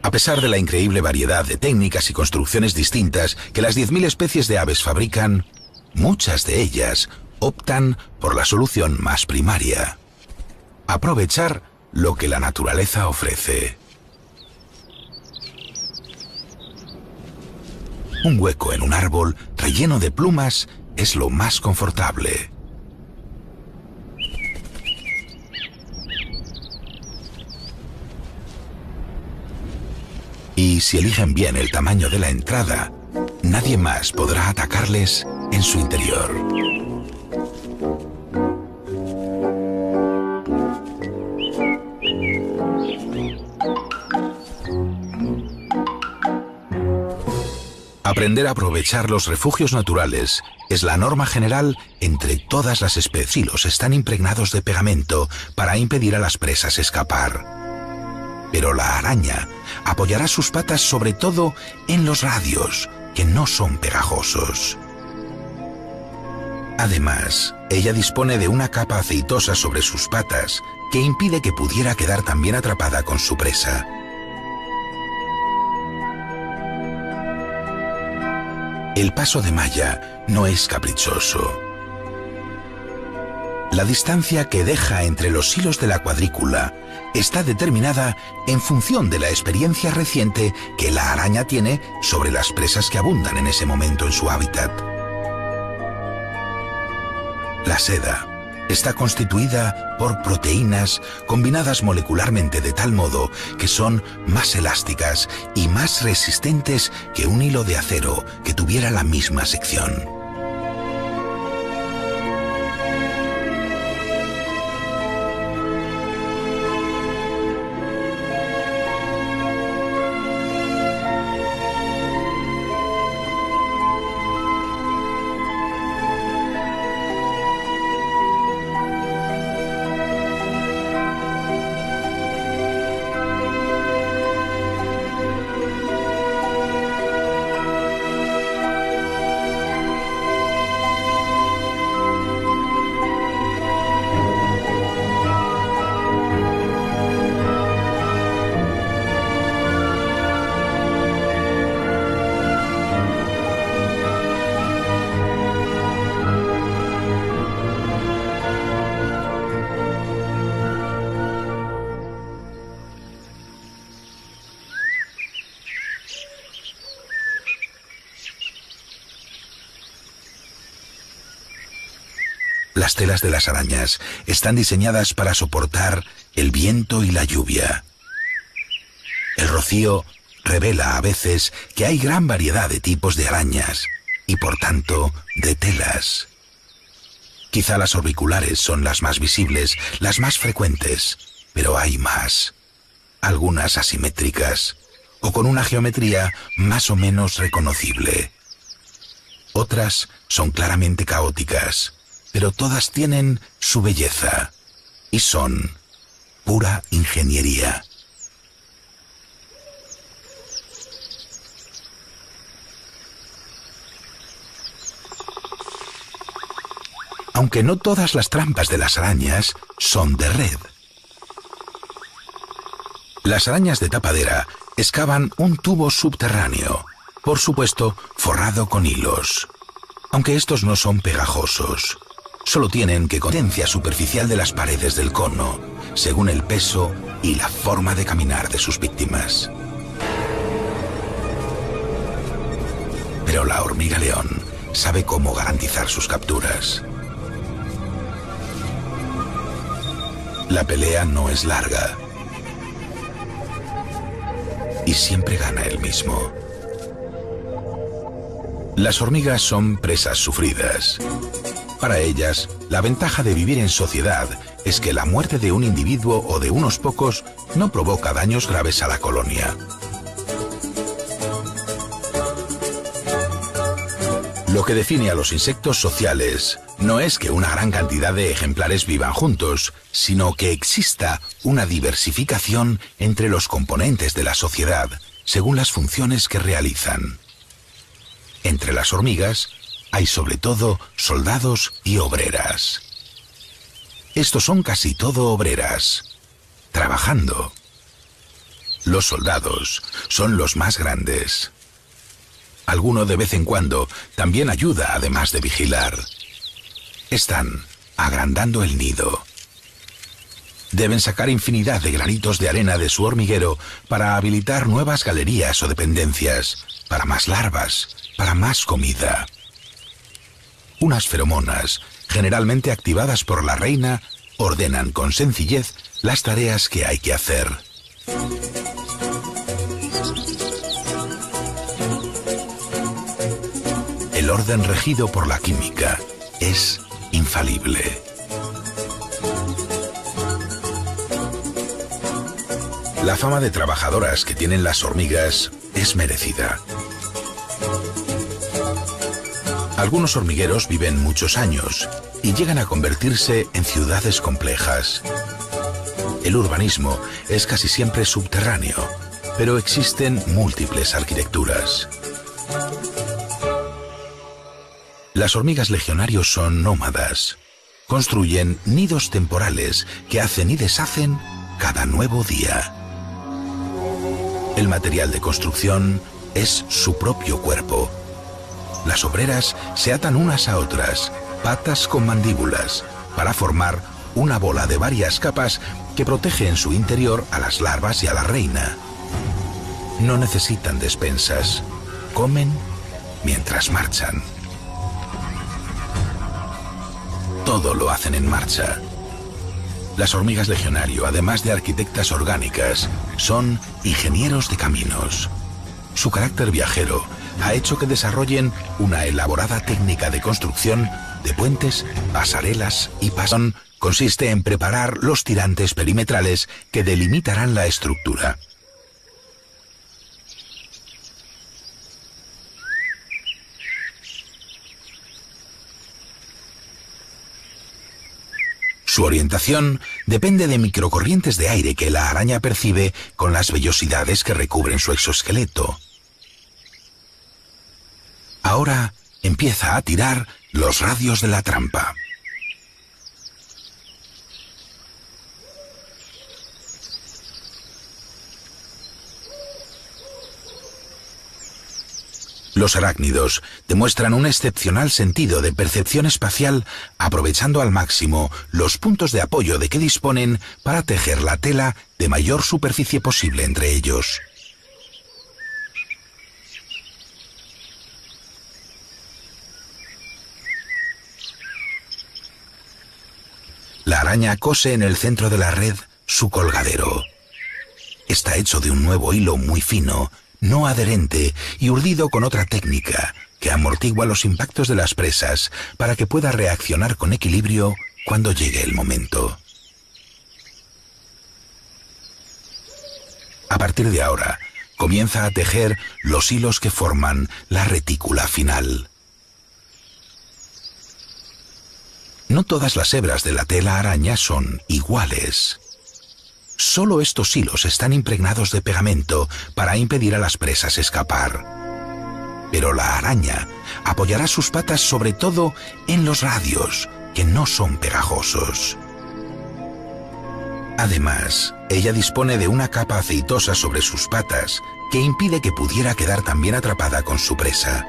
A pesar de la increíble variedad de técnicas y construcciones distintas que las 10.000 especies de aves fabrican, muchas de ellas optan por la solución más primaria: aprovechar lo que la naturaleza ofrece. Un hueco en un árbol relleno de plumas es lo más confortable. Y si eligen bien el tamaño de la entrada, nadie más podrá atacarles en su interior. Aprender a aprovechar los refugios naturales es la norma general entre todas las especies. Y los están impregnados de pegamento para impedir a las presas escapar. Pero la araña apoyará sus patas sobre todo en los radios, que no son pegajosos. Además, ella dispone de una capa aceitosa sobre sus patas que impide que pudiera quedar también atrapada con su presa. El paso de malla no es caprichoso. La distancia que deja entre los hilos de la cuadrícula está determinada en función de la experiencia reciente que la araña tiene sobre las presas que abundan en ese momento en su hábitat. La seda está constituida por proteínas combinadas molecularmente de tal modo que son más elásticas y más resistentes que un hilo de acero que tuviera la misma sección. Las telas de las arañas están diseñadas para soportar el viento y la lluvia. El rocío revela a veces que hay gran variedad de tipos de arañas y, por tanto, de telas. Quizá las orbiculares son las más visibles, las más frecuentes, pero hay más. Algunas asimétricas o con una geometría más o menos reconocible. Otras son claramente caóticas, pero todas tienen su belleza y son pura ingeniería. Aunque no todas las trampas de las arañas son de red. Las arañas de tapadera excavan un tubo subterráneo, por supuesto forrado con hilos. Aunque estos no son pegajosos, solo tienen que consistencia superficial de las paredes del cono, según el peso y la forma de caminar de sus víctimas. Pero la hormiga león sabe cómo garantizar sus capturas. La pelea no es larga y siempre gana el mismo. Las hormigas son presas sufridas. Para ellas, la ventaja de vivir en sociedad es que la muerte de un individuo o de unos pocos no provoca daños graves a la colonia. Lo que define a los insectos sociales no es que una gran cantidad de ejemplares vivan juntos, sino que exista una diversificación entre los componentes de la sociedad, según las funciones que realizan. Entre las hormigas hay sobre todo soldados y obreras. Estos son casi todo obreras, trabajando. Los soldados son los más grandes. Alguno de vez en cuando también ayuda además de vigilar. Están agrandando el nido. Deben sacar infinidad de granitos de arena de su hormiguero para habilitar nuevas galerías o dependencias, para más larvas, para más comida. Unas feromonas, generalmente activadas por la reina, ordenan con sencillez las tareas que hay que hacer. El orden regido por la química es infalible. La fama de trabajadoras que tienen las hormigas es merecida. Algunos hormigueros viven muchos años y llegan a convertirse en ciudades complejas. El urbanismo es casi siempre subterráneo, pero existen múltiples arquitecturas. Las hormigas legionarios son nómadas. Construyen nidos temporales que hacen y deshacen cada nuevo día. El material de construcción es su propio cuerpo. Las obreras se atan unas a otras, patas con mandíbulas, para formar una bola de varias capas que protege en su interior a las larvas y a la reina. No necesitan despensas. Comen mientras marchan. Todo lo hacen en marcha. Las hormigas legionario, además de arquitectas orgánicas, son ingenieros de caminos. Su carácter viajero ha hecho que desarrollen una elaborada técnica de construcción de puentes, pasarelas y pasón. Consiste en preparar los tirantes perimetrales que delimitarán la estructura. Su orientación depende de microcorrientes de aire que la araña percibe con las vellosidades que recubren su exoesqueleto. Ahora empieza a tirar los radios de la trampa. Los arácnidos demuestran un excepcional sentido de percepción espacial, aprovechando al máximo los puntos de apoyo de que disponen para tejer la tela de mayor superficie posible entre ellos. La araña cose en el centro de la red su colgadero. Está hecho de un nuevo hilo muy fino, no adherente y urdido con otra técnica que amortigua los impactos de las presas para que pueda reaccionar con equilibrio cuando llegue el momento. A partir de ahora, comienza a tejer los hilos que forman la retícula final. No todas las hebras de la tela araña son iguales. Solo estos hilos están impregnados de pegamento para impedir a las presas escapar. Pero la araña apoyará sus patas sobre todo en los radios, que no son pegajosos. Además, ella dispone de una capa aceitosa sobre sus patas que impide que pudiera quedar también atrapada con su presa.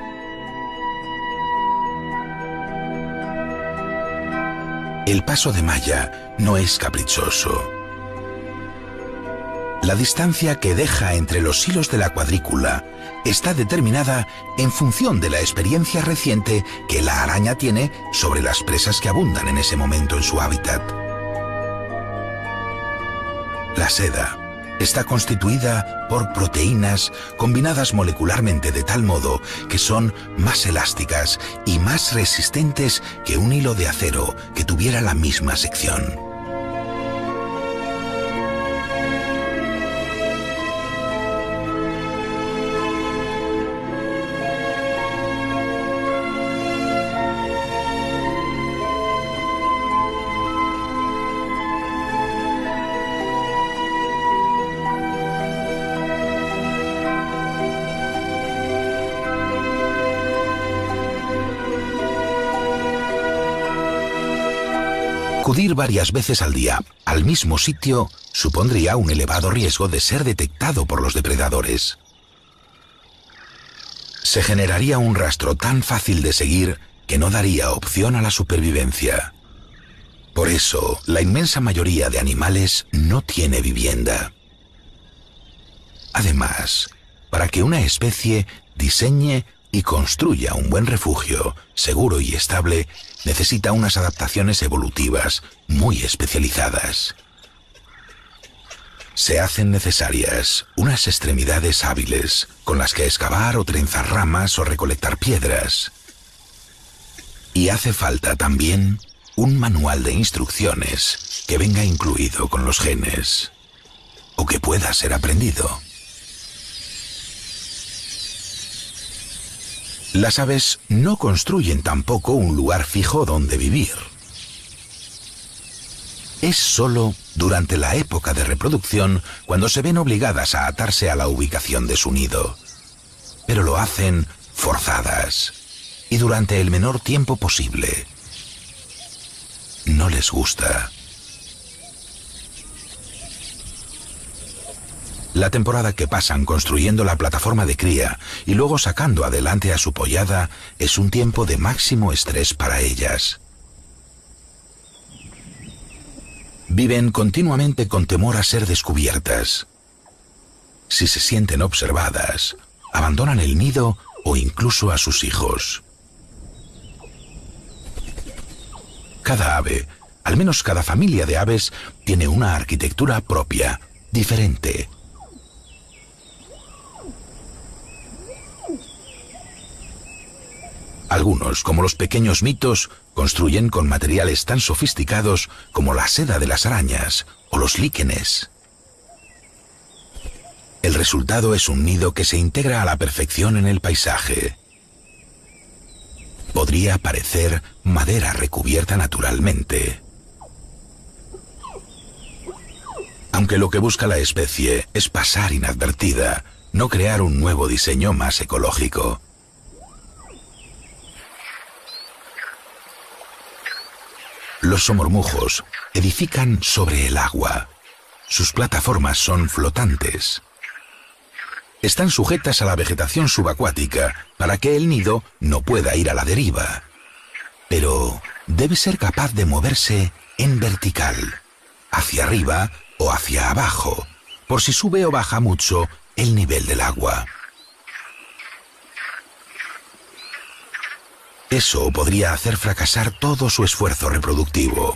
El paso de malla no es caprichoso. La distancia que deja entre los hilos de la cuadrícula está determinada en función de la experiencia reciente que la araña tiene sobre las presas que abundan en ese momento en su hábitat. La seda está constituida por proteínas combinadas molecularmente de tal modo que son más elásticas y más resistentes que un hilo de acero que tuviera la misma sección. Acudir varias veces al día al mismo sitio supondría un elevado riesgo de ser detectado por los depredadores. Se generaría un rastro tan fácil de seguir que no daría opción a la supervivencia. Por eso, la inmensa mayoría de animales no tiene vivienda. Además, para que una especie diseñe y construya un buen refugio, seguro y estable, necesita unas adaptaciones evolutivas muy especializadas. Se hacen necesarias unas extremidades hábiles con las que excavar o trenzar ramas o recolectar piedras. Y hace falta también un manual de instrucciones que venga incluido con los genes o que pueda ser aprendido. Las aves no construyen tampoco un lugar fijo donde vivir. Es solo durante la época de reproducción cuando se ven obligadas a atarse a la ubicación de su nido. Pero lo hacen forzadas y durante el menor tiempo posible. No les gusta. La temporada que pasan construyendo la plataforma de cría y luego sacando adelante a su pollada es un tiempo de máximo estrés para ellas. Viven continuamente con temor a ser descubiertas. Si se sienten observadas, abandonan el nido o incluso a sus hijos. Cada ave, al menos cada familia de aves, tiene una arquitectura propia, diferente. Algunos, como los pequeños mitos, construyen con materiales tan sofisticados como la seda de las arañas o los líquenes. El resultado es un nido que se integra a la perfección en el paisaje. Podría parecer madera recubierta naturalmente. Aunque lo que busca la especie es pasar inadvertida, no crear un nuevo diseño más ecológico. Los somormujos edifican sobre el agua. Sus plataformas son flotantes. Están sujetas a la vegetación subacuática para que el nido no pueda ir a la deriva. Pero debe ser capaz de moverse en vertical, hacia arriba o hacia abajo, por si sube o baja mucho el nivel del agua. Eso podría hacer fracasar todo su esfuerzo reproductivo.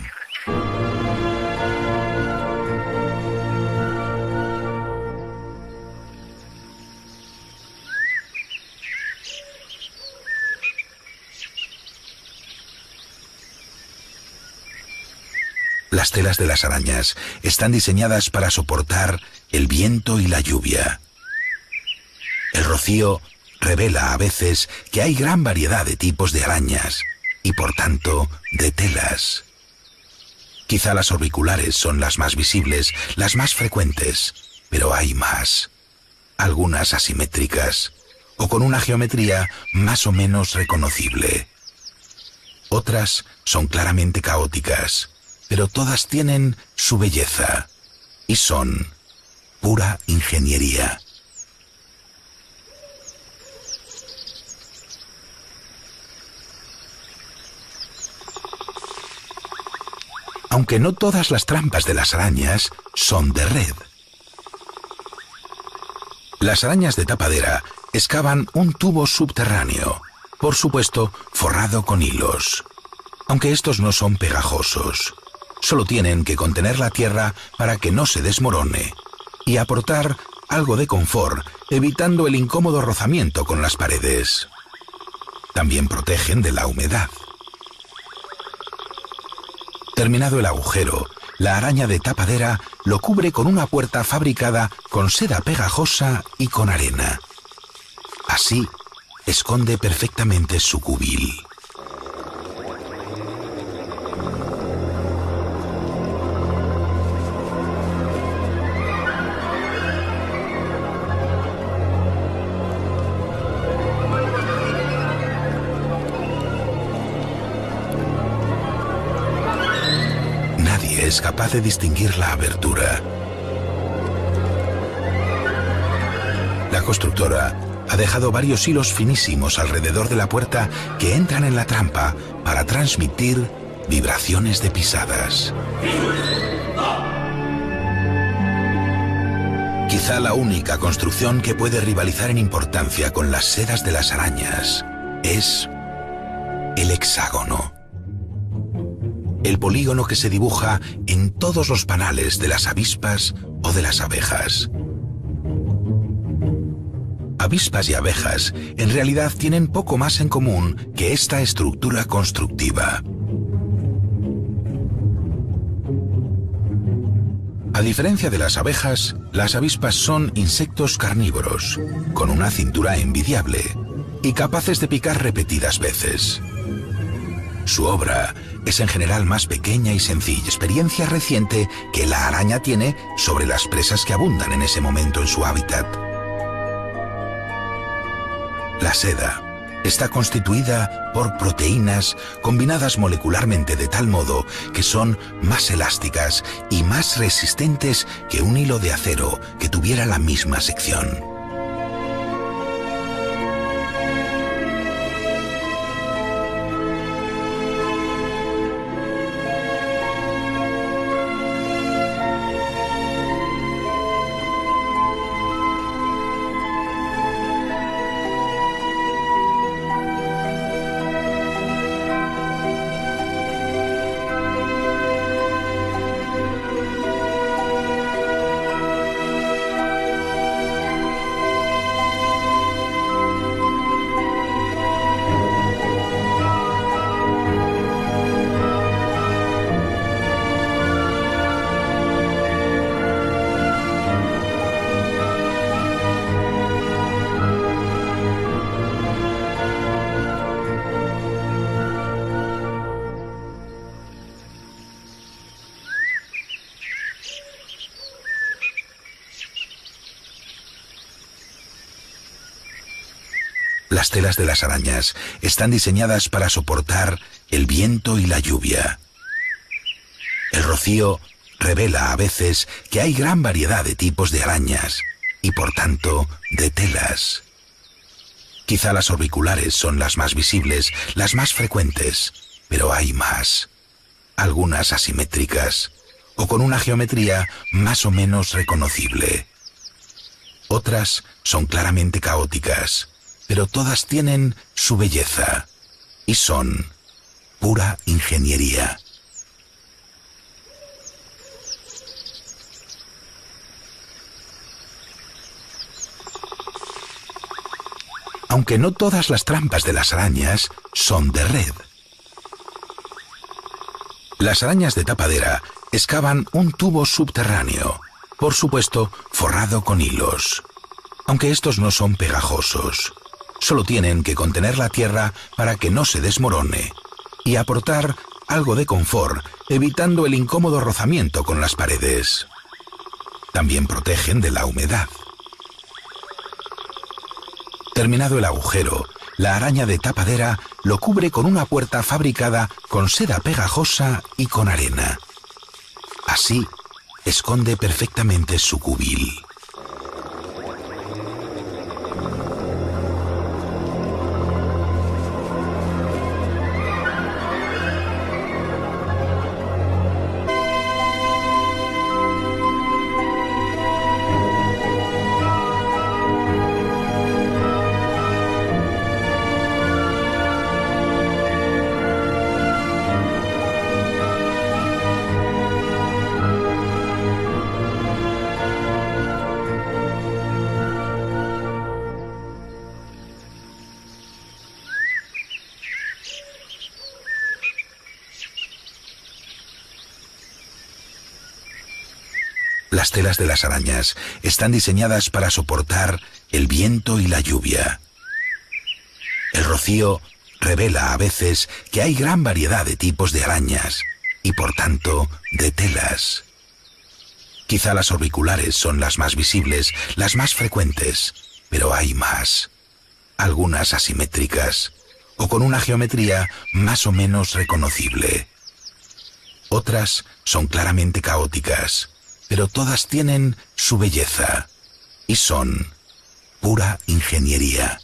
Las telas de las arañas están diseñadas para soportar el viento y la lluvia. El rocío revela a veces que hay gran variedad de tipos de arañas y, por tanto, de telas. Quizá las orbiculares son las más visibles, las más frecuentes, pero hay más. Algunas asimétricas o con una geometría más o menos reconocible. Otras son claramente caóticas, pero todas tienen su belleza y son pura ingeniería. Aunque no todas las trampas de las arañas son de red. Las arañas de tapadera excavan un tubo subterráneo, por supuesto forrado con hilos. Aunque estos no son pegajosos, solo tienen que contener la tierra para que no se desmorone y aportar algo de confort, evitando el incómodo rozamiento con las paredes. También protegen de la humedad. Terminado el agujero, la araña de tapadera lo cubre con una puerta fabricada con seda pegajosa y con arena. Así, esconde perfectamente su cubil. Nadie es capaz de distinguir la abertura. La constructora ha dejado varios hilos finísimos alrededor de la puerta que entran en la trampa para transmitir vibraciones de pisadas. Quizá la única construcción que puede rivalizar en importancia con las sedas de las arañas es el hexágono. El polígono que se dibuja en todos los panales de las avispas o de las abejas. Avispas y abejas en realidad tienen poco más en común que esta estructura constructiva. A diferencia de las abejas, las avispas son insectos carnívoros, con una cintura envidiable y capaces de picar repetidas veces. Su obra es en general más pequeña y sencilla, experiencia reciente que la araña tiene sobre las presas que abundan en ese momento en su hábitat. La seda está constituida por proteínas combinadas molecularmente de tal modo que son más elásticas y más resistentes que un hilo de acero que tuviera la misma sección. Las telas de las arañas están diseñadas para soportar el viento y la lluvia. El rocío revela a veces que hay gran variedad de tipos de arañas y, por tanto, de telas. Quizá las orbiculares son las más visibles, las más frecuentes, pero hay más. Algunas asimétricas o con una geometría más o menos reconocible. Otras son claramente caóticas, pero todas tienen su belleza y son pura ingeniería. Aunque no todas las trampas de las arañas son de red. Las arañas de tapadera excavan un tubo subterráneo, por supuesto forrado con hilos. Aunque estos no son pegajosos, solo tienen que contener la tierra para que no se desmorone y aportar algo de confort, evitando el incómodo rozamiento con las paredes. También protegen de la humedad. Terminado el agujero, la araña de tapadera lo cubre con una puerta fabricada con seda pegajosa y con arena. Así, esconde perfectamente su cubil. Las telas de las arañas están diseñadas para soportar el viento y la lluvia. El rocío revela a veces que hay gran variedad de tipos de arañas y, por tanto, de telas. Quizá las orbiculares son las más visibles, las más frecuentes, pero hay más. Algunas asimétricas o con una geometría más o menos reconocible. Otras son claramente caóticas, pero todas tienen su belleza y son pura ingeniería.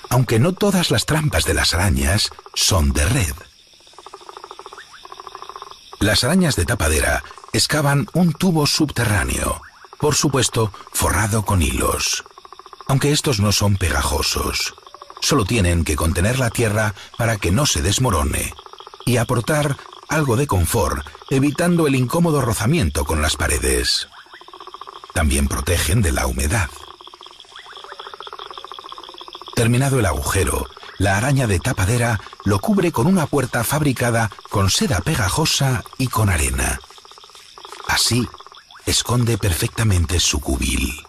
Aunque no todas las trampas de las arañas son de red. Las arañas de tapadera excavan un tubo subterráneo, por supuesto forrado con hilos. Aunque estos no son pegajosos, solo tienen que contener la tierra para que no se desmorone y aportar algo de confort, evitando el incómodo rozamiento con las paredes. También protegen de la humedad. Terminado el agujero, la araña de tapadera lo cubre con una puerta fabricada con seda pegajosa y con arena. Así, esconde perfectamente su cubil.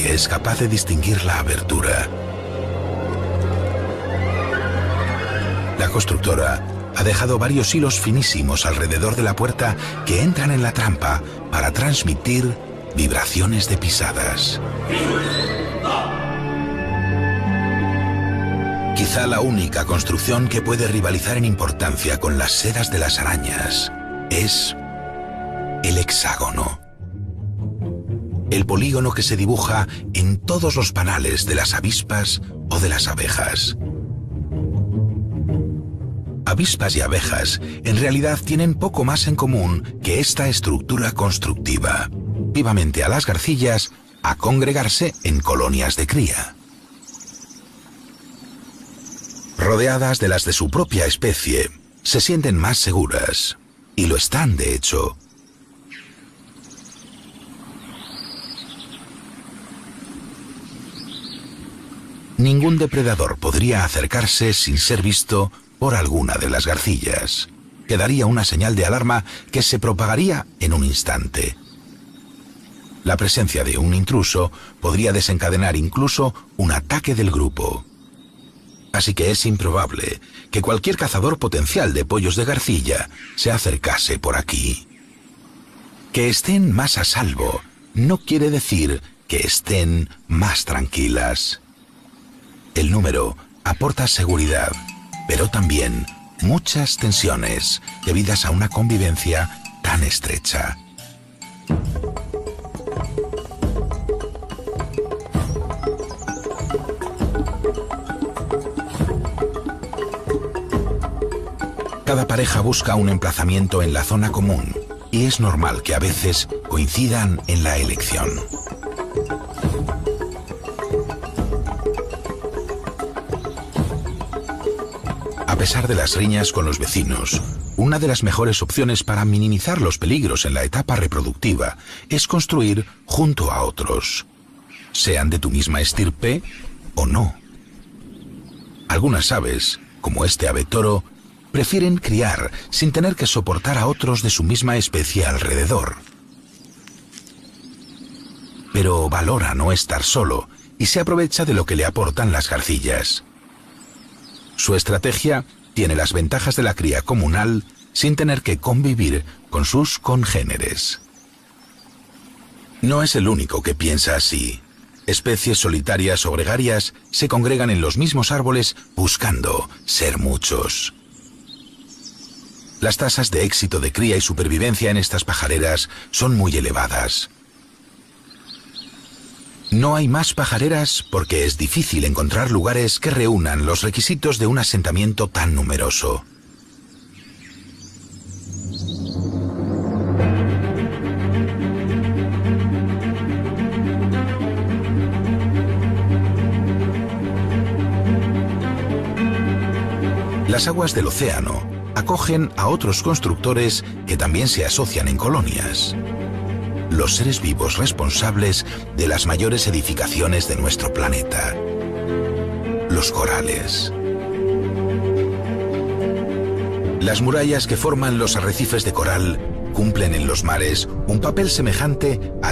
Es capaz de distinguir la abertura. La constructora ha dejado varios hilos finísimos alrededor de la puerta que entran en la trampa para transmitir vibraciones de pisadas. Quizá la única construcción que puede rivalizar en importancia con las sedas de las arañas es el hexágono. El polígono que se dibuja en todos los panales de las avispas o de las abejas. Avispas y abejas en realidad tienen poco más en común que esta estructura constructiva, vivamente a las garcillas a congregarse en colonias de cría. Rodeadas de las de su propia especie, se sienten más seguras, y lo están de hecho. Ningún depredador podría acercarse sin ser visto por alguna de las garcillas, que daría una señal de alarma que se propagaría en un instante. La presencia de un intruso podría desencadenar incluso un ataque del grupo. Así que es improbable que cualquier cazador potencial de pollos de garcilla se acercase por aquí. Que estén más a salvo no quiere decir que estén más tranquilas. El número aporta seguridad, pero también muchas tensiones debidas a una convivencia tan estrecha. Cada pareja busca un emplazamiento en la zona común y es normal que a veces coincidan en la elección. A pesar de las riñas con los vecinos, una de las mejores opciones para minimizar los peligros en la etapa reproductiva es construir junto a otros, sean de tu misma estirpe o no. Algunas aves, como este ave toro, prefieren criar sin tener que soportar a otros de su misma especie alrededor. Pero valora no estar solo y se aprovecha de lo que le aportan las garcillas. Su estrategia tiene las ventajas de la cría comunal sin tener que convivir con sus congéneres. No es el único que piensa así. Especies solitarias o gregarias se congregan en los mismos árboles buscando ser muchos. Las tasas de éxito de cría y supervivencia en estas pajareras son muy elevadas. No hay más pajareras porque es difícil encontrar lugares que reúnan los requisitos de un asentamiento tan numeroso. Las aguas del océano acogen a otros constructores que también se asocian en colonias. Los seres vivos responsables de las mayores edificaciones de nuestro planeta. Los corales. Las murallas que forman los arrecifes de coral cumplen en los mares un papel semejante al